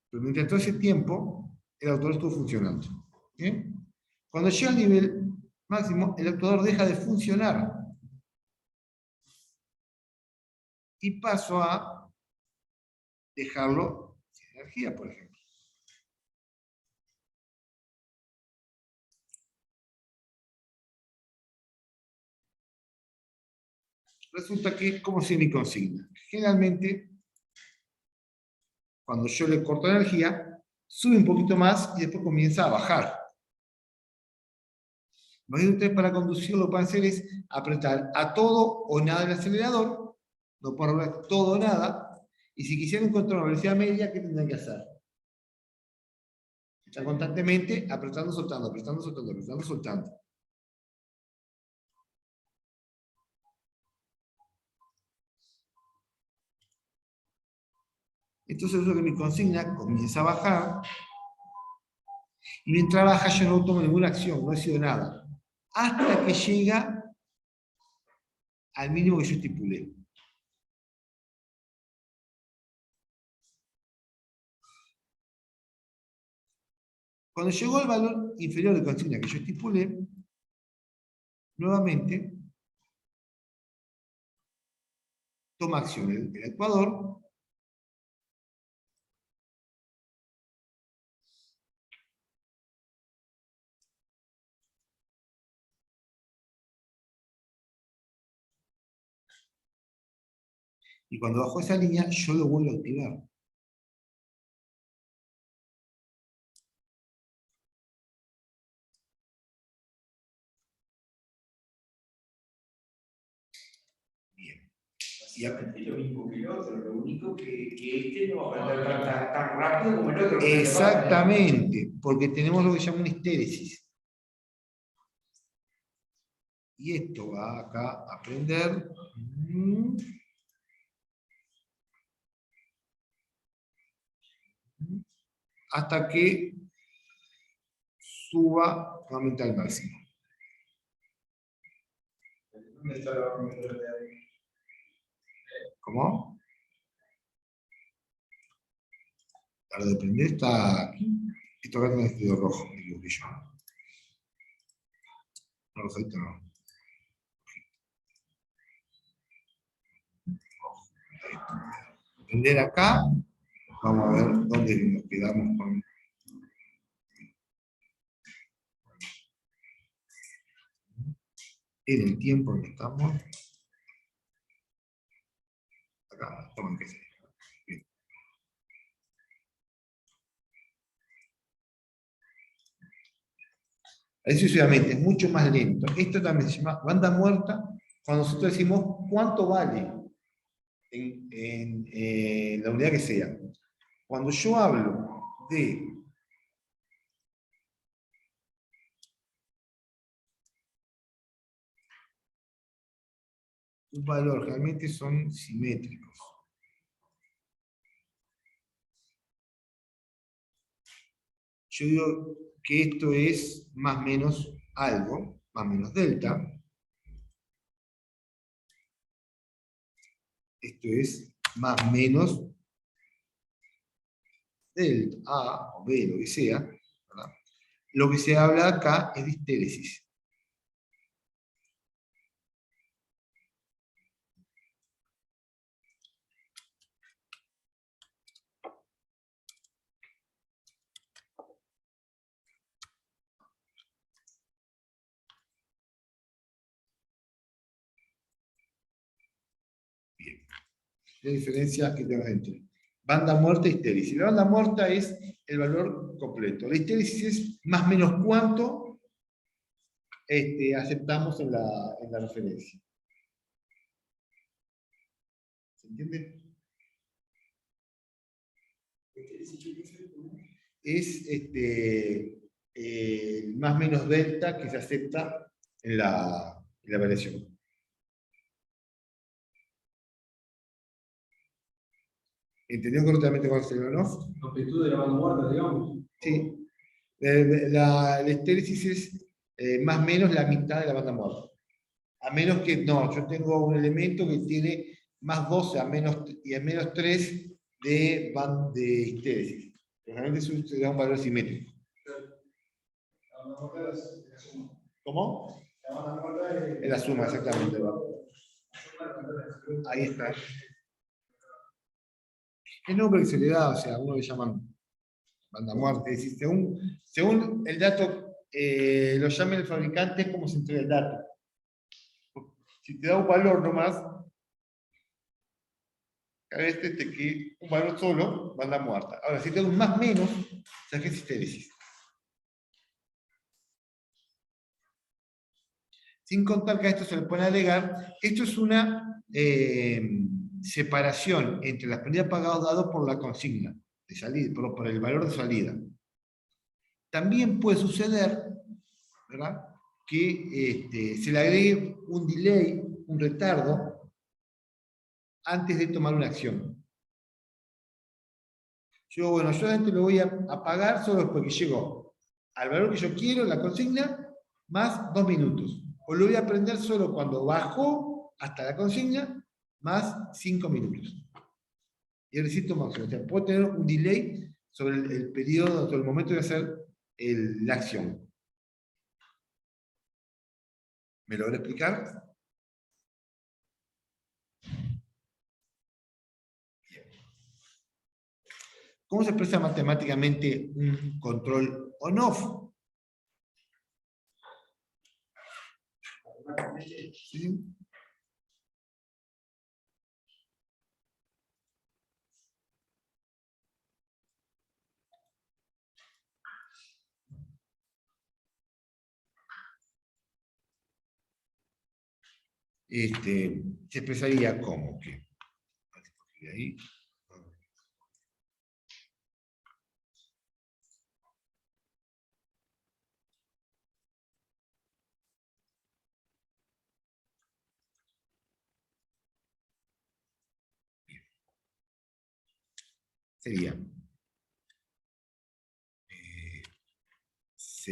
Pero mientras todo ese tiempo, el actuador estuvo funcionando. ¿Bien? Cuando llega al nivel máximo, el actuador deja de funcionar. Y paso a dejarlo sin energía, por ejemplo. Resulta que, ¿cómo se mi consigna? Generalmente, cuando yo le corto energía, sube un poquito más y después comienza a bajar. Ustedes para conducir lo que pueden hacer es apretar a todo o nada el acelerador, no pueden hablar todo o nada, y si quisieran encontrar una velocidad media, ¿qué tendrán que hacer? Están constantemente apretando, soltando, apretando, soltando, apretando, soltando. Entonces eso que mi consigna comienza a bajar, y mientras baja yo no tomo ninguna acción, no he sido nada, hasta que llega al mínimo que yo estipulé. Cuando llegó al valor inferior de consigna que yo estipulé, nuevamente toma acción el actuador, y cuando bajó esa línea, yo lo vuelvo a activar. Bien. Básicamente lo mismo que el otro, lo único que este no va a andar tan rápido como el otro. Exactamente, porque tenemos lo que se llama una histéresis. Y esto va acá a prender. hasta que suba nuevamente al máximo. ¿Dónde está la barómetro de ahí? ¿Cómo? La de prender está aquí. Esto acá tiene este rojo, el brillo. No, rojito no. Prender acá. Vamos a ver dónde nos quedamos con. En el tiempo que estamos. Acá, tomen que sea. Bien. Ahí sucesivamente, es mucho más lento. Esto también se llama banda muerta, cuando nosotros decimos cuánto vale en la unidad que sea. Cuando yo hablo de un valor, realmente son simétricos. Yo digo que esto es más o menos algo, más o menos delta. Esto es más o menos delta, A o B, lo que sea, ¿verdad? Lo que se habla acá es de histéresis. La diferencia que tenemos entre banda muerta y histéresis. La banda muerta es el valor completo. La histéresis es más o menos cuánto aceptamos en la referencia. ¿Se entiende? Es más o menos delta que se acepta en la variación. ¿Entendió correctamente cuál es el on-off? Amplitud de la banda muerta, digamos. Sí. La histéresis es más o menos la mitad de la banda muerta. A menos que, no, yo tengo un elemento que tiene más 12 y a menos 3 de histéresis. Realmente eso se da un valor simétrico. La banda muerta es la suma. ¿Cómo? La banda muerta Es la suma, exactamente. Ahí está. El nombre que se le da, o sea, a uno le llaman banda muerta. Es decir, según el dato lo llame el fabricante, es como se entrega el dato. Si te da un valor nomás, cada vez te que un valor solo, banda muerta. Ahora, si te da un más menos, ya que es histéresis. Sin contar que a esto se le puede agregar, esto es una separación entre las pérdidas pagadas dados por la consigna de salida, por el valor de salida. También puede suceder, ¿verdad?, que se le agregue un delay, un retardo, antes de tomar una acción. Yo, bueno, yo a esto lo voy a pagar solo porque llegó al valor que yo quiero, la consigna, más 2 minutos. O lo voy a prender solo cuando bajó hasta la consigna, más 5 minutos. Y el recinto máximo. O sea, puedo tener un delay sobre el periodo, sobre el momento de hacer la acción. ¿Me logré explicar? Bien. ¿Cómo se expresa matemáticamente un control on-off? ¿Sí? Se expresaría como que ahí, sería C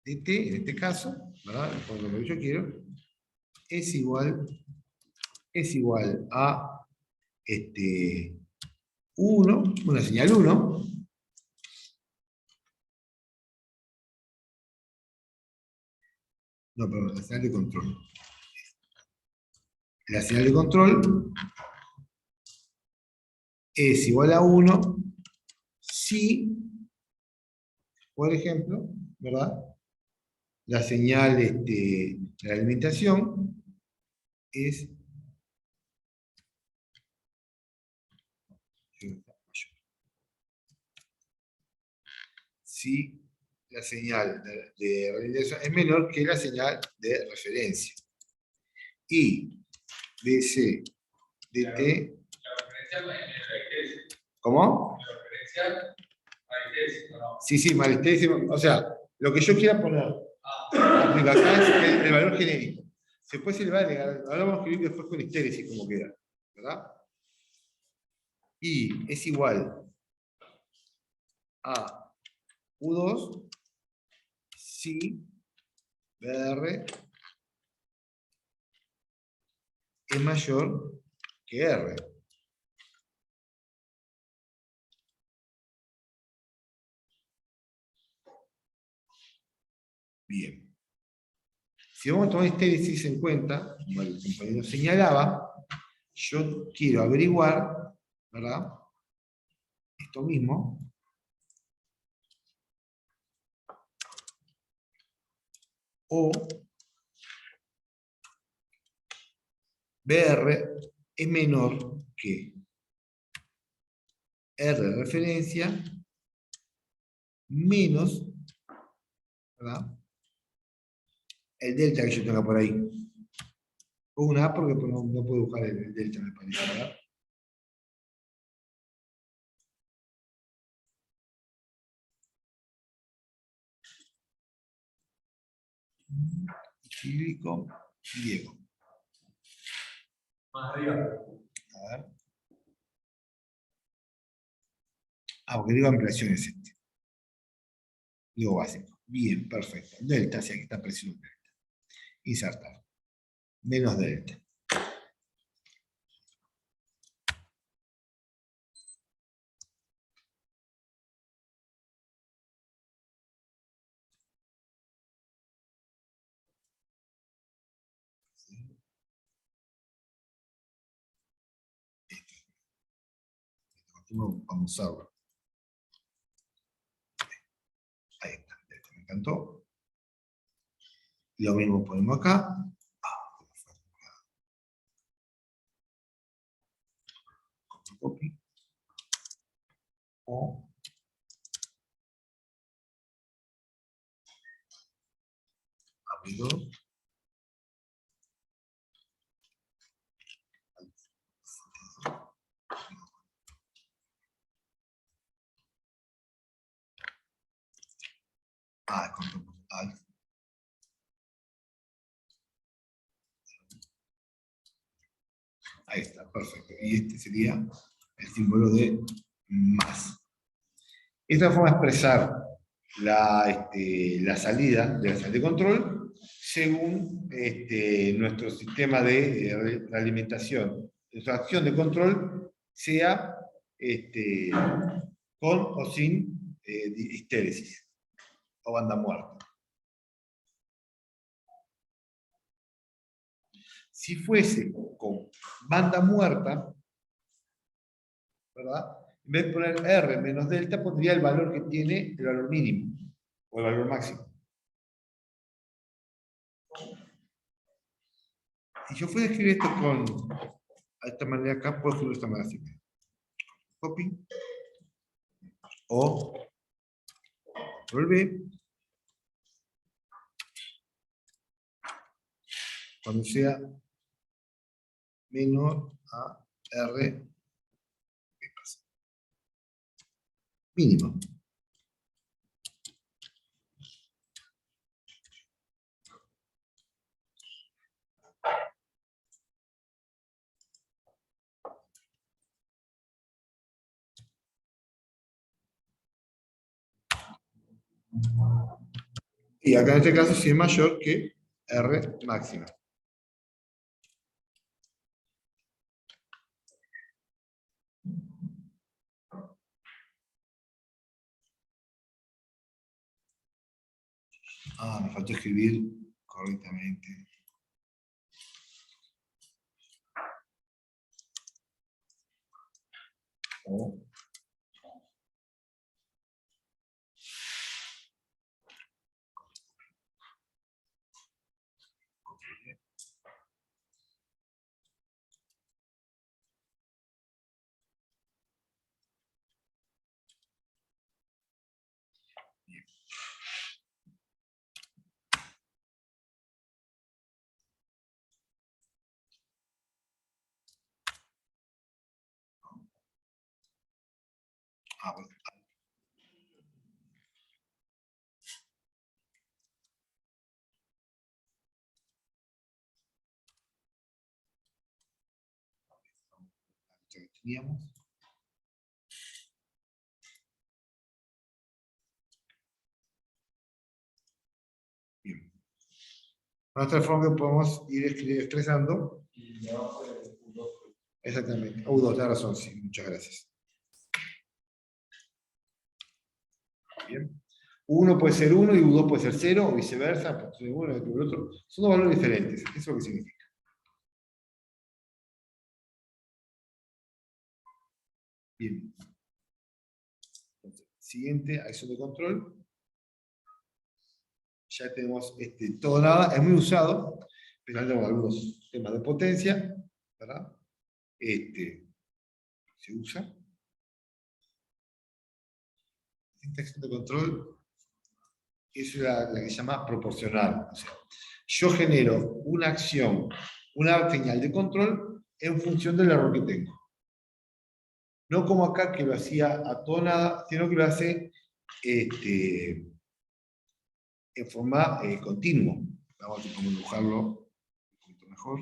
de T, en este caso, ¿verdad? Por lo que yo quiero, es igual a 1, una señal 1, no, perdón, la señal de control. La señal de control es igual a 1 si, por ejemplo, ¿verdad? La señal de la alimentación es si la señal de alimentación es menor que la señal de referencia. Y DC, DT, ¿cómo? Sí, sí, malestésico. O sea, lo que yo quiera poner acá es el valor genérico. Después se le va a agregar, ahora vamos a escribir después con histéresis como queda, ¿verdad? Y es igual a U2 si BR es mayor que R. Bien. Si vamos a tomar histéresis en cuenta, como el compañero señalaba, yo quiero averiguar, ¿verdad? Esto mismo. O BR es menor que R de referencia menos, ¿verdad? El delta que yo tenga por ahí. O una A porque no puedo buscar el delta, me parece, ¿verdad? Etílico, Diego. Más arriba. A ver. Porque digo ampliación es este. Digo básico. Bien, perfecto. Delta, si aquí está presión delta. Insertar. Menos delta. Vamos a usarlo. Ahí está. Delta me encantó. Lo mismo ponemos acá. Copy. O abridor. Alt. Ahí está, perfecto. Y este sería el símbolo de más. Esta forma de expresar la salida de la señal de control según nuestro sistema de alimentación. Nuestra acción de control sea con o sin histéresis o banda muerta. Si fuese con banda muerta, ¿verdad? En vez de poner R menos delta, pondría el valor que tiene el valor mínimo o el valor máximo. Si yo fuera a escribir esto de esta manera acá, puedo escribirlo de esta manera así. Copy. O Control V. Cuando sea menor a R mínimo. Y acá en este caso sí es mayor que R máxima. Ah, me faltó escribir correctamente. O. Ah, bueno. Ya que teníamos. Bien. Nuestra forma que podemos ir expresando. Y abajo el U2. Exactamente. U2, da razón, sí. Muchas gracias. Bien. U1 puede ser 1 y U2 puede ser 0, o viceversa, entonces uno y el otro. Son dos valores diferentes. ¿Eso es lo que significa? Bien. Entonces, siguiente, acción de control. Ya tenemos todo nada, es muy usado, pero tenemos algunos temas de potencia, ¿verdad? Se usa. Esta acción de control es la que se llama proporcional. O sea, yo genero una acción, una señal de control en función del error que tengo. No como acá que lo hacía a todo nada, sino que lo hace en forma continua. Vamos a dibujarlo un poquito mejor.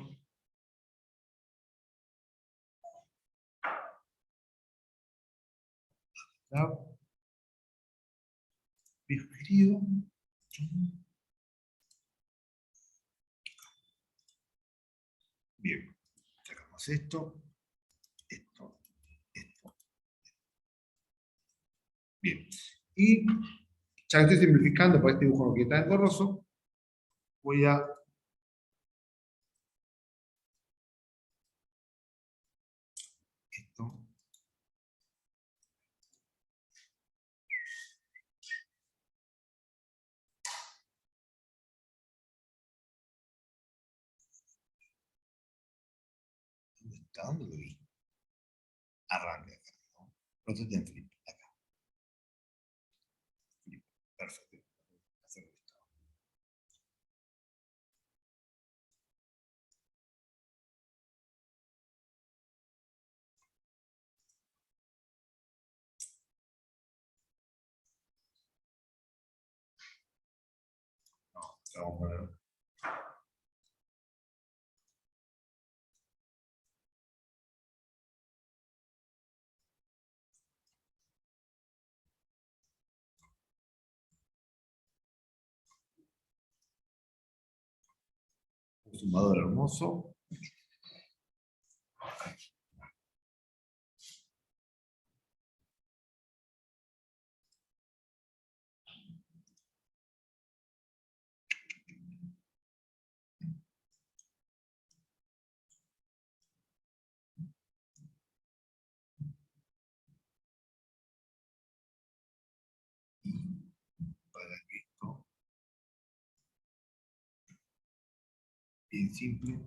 Escribo. Bien, sacamos esto. Bien. Y ya que estoy simplificando para este dibujo que está engorroso, voy a esto. ¿Dónde está? ¿Dónde lo vi? Arranca acá, ¿no? Rotate en flip, acá. Flip. Perfecto. Hacer esto. No, vamos a poner. Un sumador hermoso. Para que esto, bien simple.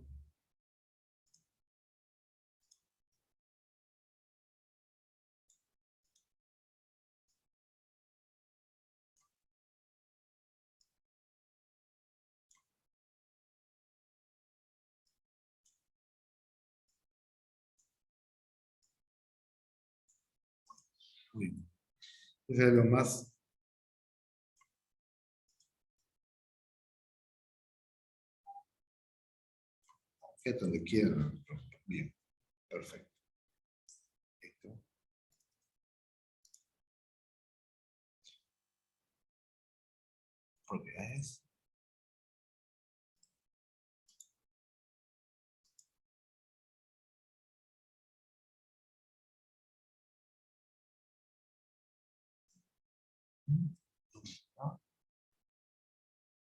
Muy bien. Eso es lo más. Fíjate donde quieran. Bien, perfecto. Esto. Propiedades.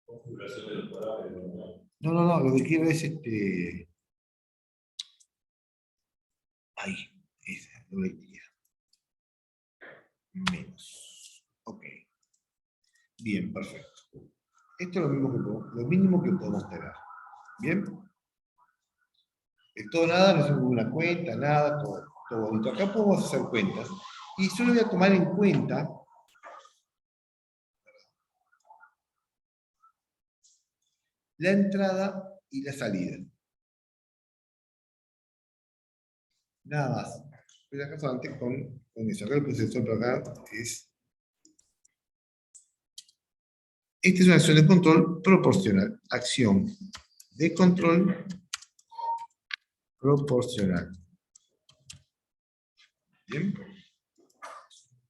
Configuración de los parámetros, ¿no? No, lo que quiero es ahí, esa, doble actividad. Menos. Ok. Bien, perfecto. Esto es lo mínimo que podemos tener. ¿Bien? El todo nada, no hacemos una cuenta, nada, todo bonito. Acá podemos hacer cuentas. Y solo voy a tomar en cuenta la entrada y la salida. Nada más. Voy a dejar solamente con eso. Acá el procesor para acá es. Esta es una acción de control proporcional. Acción de control proporcional. ¿Bien?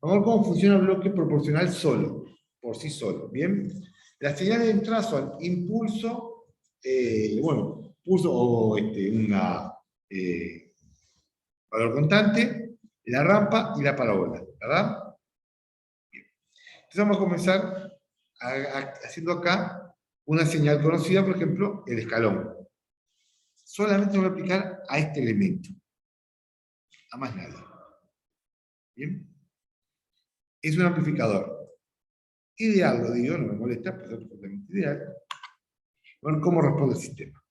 Vamos a ver cómo funciona el bloque proporcional solo, por sí solo. ¿Bien? Las señales de entrada son impulso, pulso o una valor constante, la rampa y la parábola, ¿verdad? Bien. Entonces vamos a comenzar haciendo acá una señal conocida, por ejemplo, el escalón. Solamente lo voy a aplicar a este elemento, a más nada. ¿Bien? Es un amplificador. Ideal, lo digo, no me molesta, pero es totalmente ideal. A ver cómo responde el sistema.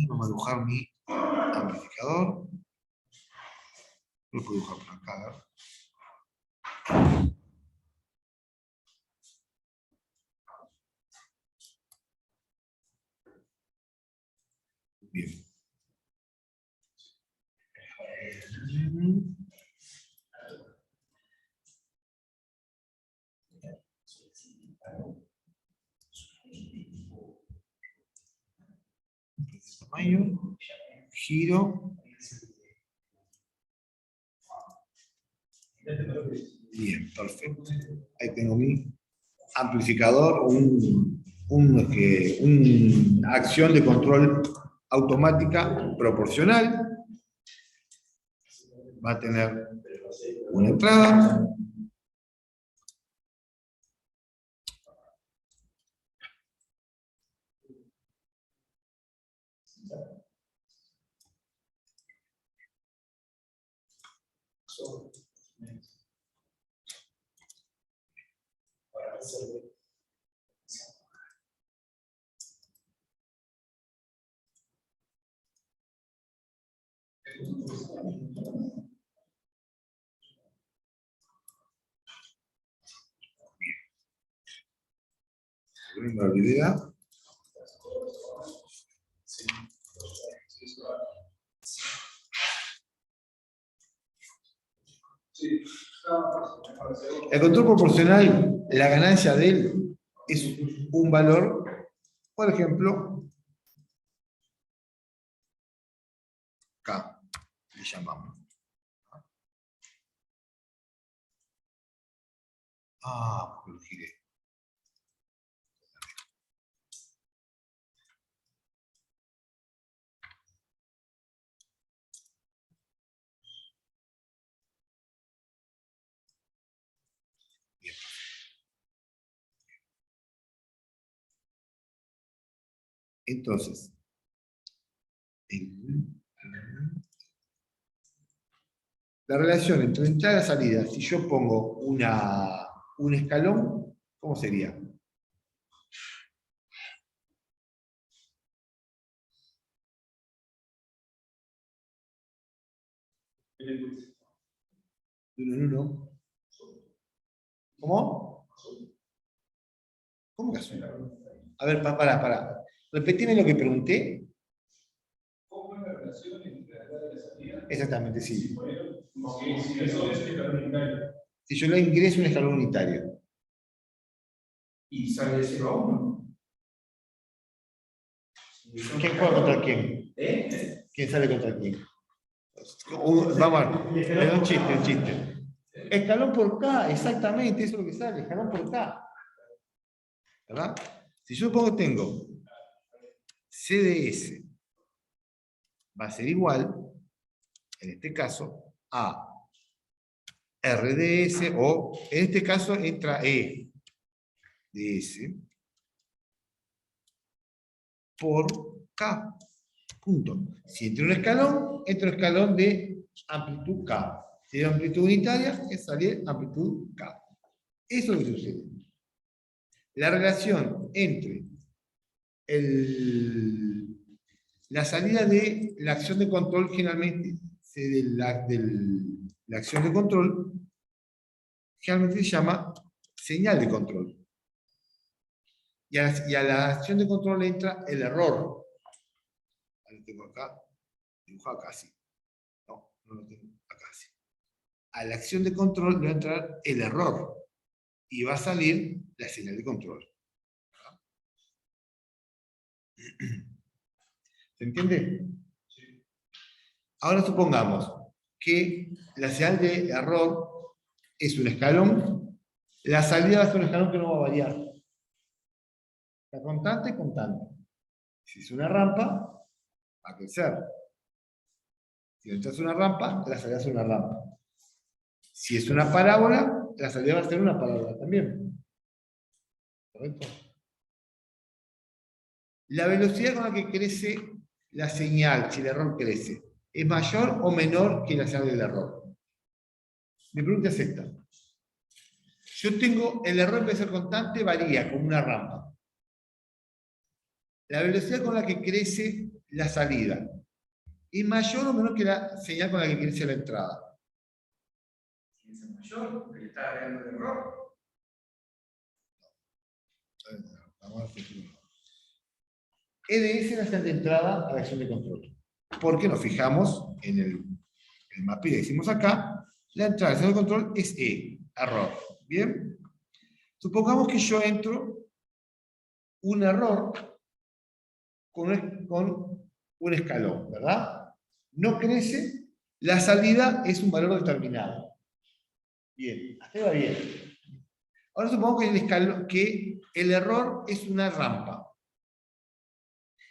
Vamos a dibujar mi amplificador. Lo puedo dibujar por acá. Bien. Tamaño, giro. Bien, perfecto. Ahí tengo mi amplificador, una acción de control automática proporcional. Va a tener una entrada. Me olvidé. El control proporcional, la ganancia de él es un valor, por ejemplo, K, le llamamos. Porque lo giré. Bien. Entonces, la relación entre entrada y salida, si yo pongo un escalón, ¿cómo sería? De uno en uno. ¿Cómo? ¿Cómo que azul? A ver, pará. Repetime lo que pregunté. ¿Cómo es la relación entre la entrada y la salida? Exactamente, sí. Como que si eso es un escalón unitario. Si yo le ingreso un escalón unitario. Y sale de 0 a 1. ¿Quién juega contra quién? ¿Quién sale contra quién? Vamos a ver, es un chiste. Escalón por K, exactamente, eso es lo que sale, escalón por K. ¿Verdad? Si yo pongo, tengo CDS, va a ser igual, en este caso, a RDS, o en este caso entra EDS por K. Punto. Si entra un escalón de amplitud K. Si es amplitud unitaria, es salir amplitud K. Eso es lo que sucede. La relación entre la salida de la acción de control, generalmente, de la acción de control, generalmente se llama señal de control. Y a la acción de control entra el error. Lo tengo acá, dibujado acá así. No, no lo tengo acá así. A la acción de control le va a entrar el error. Y va a salir la señal de control. ¿Se entiende? Sí. Ahora supongamos que la señal de error es un escalón. La salida va a ser un escalón que no va a variar. La constante, constante. Si es una rampa, va a crecer. Si no es una rampa, la salida es una rampa. Si es una parábola, la salida va a ser una parábola también. ¿Correcto? La velocidad con la que crece la señal, si el error crece, ¿es mayor o menor que la señal del error? Mi pregunta es esta. Yo tengo, el error en vez de ser constante, varía como una rampa. La velocidad con la que crece la salida, ¿es mayor o menor que la señal con la que crece la entrada? Si es mayor, porque le está agregando el error. Vamos a ver si EDS es la señal de entrada a la acción de control. Porque nos fijamos en el mapa y decimos acá, la entrada a la acción de control es error. ¿Bien? Supongamos que yo entro un error con un escalón, ¿verdad? No crece, la salida es un valor determinado. Bien, hasta ahí va bien. Ahora supongamos que el error es una rampa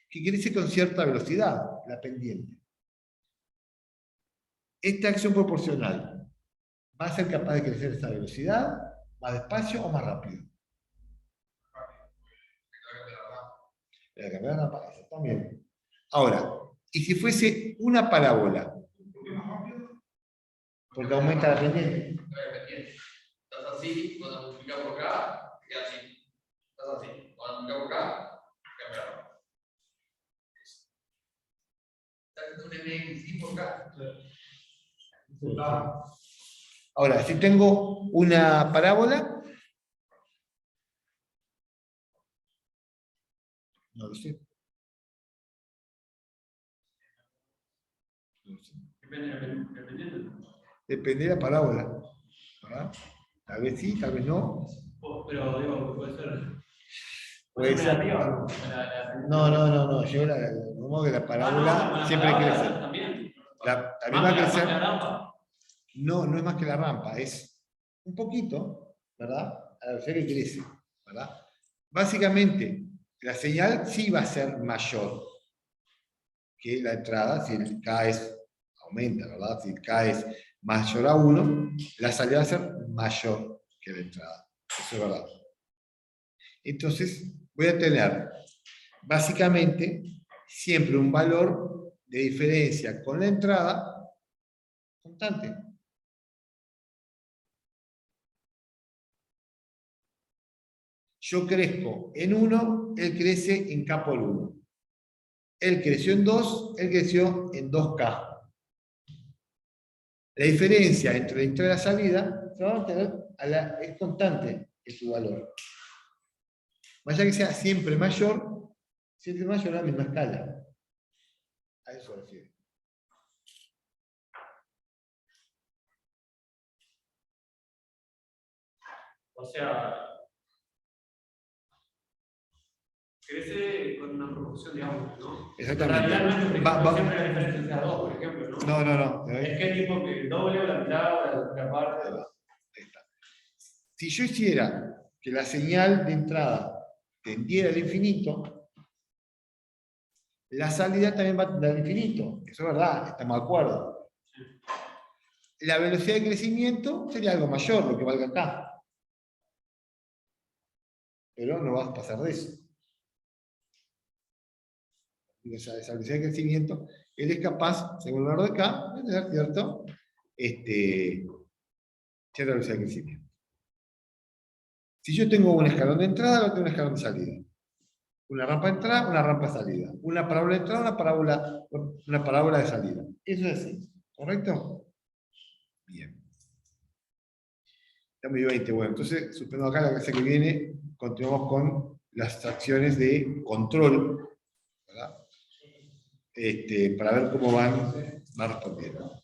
que crece con cierta velocidad, la pendiente. Esta acción proporcional va a ser capaz de crecer esa velocidad más despacio o más rápido. La cambiar la rampa, exactamente. Ahora, ¿y si fuese una parábola? Porque aumenta la pendiente. Estás así, cuando multiplicas por acá, queda así. Estás así, cuando multiplicas por acá, cambia la rampa. Estás haciendo un MXI por acá. Ahora, si tengo una parábola, no lo sé. No lo sé. Depende de la parábola. ¿Verdad? Tal vez sí, tal vez no. Pero digo, puede ser. Puede ser. No. Yo como que la parábola siempre crece. También Va a crecer. No es más que la rampa, es un poquito, ¿verdad? A la velocidad que crece, ¿verdad? Básicamente, la señal sí va a ser mayor que la entrada, si el K aumenta, ¿verdad? Si el K es mayor a 1, la salida va a ser mayor que la entrada. Eso es verdad. Entonces, voy a tener básicamente siempre un valor de diferencia con la entrada constante. Yo crezco en 1, él crece en K por 1. Él creció en 2, él creció en 2K. La diferencia entre la entrada y la salida se va a mantener es constante en su valor. Más allá que sea siempre mayor a la misma escala. A eso se refiere. O sea, crece con una proporción de auto, ¿no? Exactamente. Siempre la diferencia entre las dos, por ejemplo, ¿no? No. Es que tipo que el doble o la mitad o la parte. Si yo hiciera que la señal de entrada tendiera al infinito, la salida también va a tender al infinito. Eso es verdad, estamos de acuerdo. La velocidad de crecimiento sería algo mayor, lo que valga acá. Pero no vas a pasar de eso. Esa velocidad de crecimiento, él es capaz, según el valor de acá, de tener cierta velocidad de crecimiento. Si yo tengo un escalón de entrada, luego tengo un escalón de salida. Una rampa de entrada, una rampa de salida. Una parábola de entrada, una parábola de salida. Eso es así. ¿Correcto? Bien. Estamos en 20. Bueno, entonces, suspendo acá la clase que viene. Continuamos con las acciones de control, ¿verdad? Para ver cómo van respondiendo.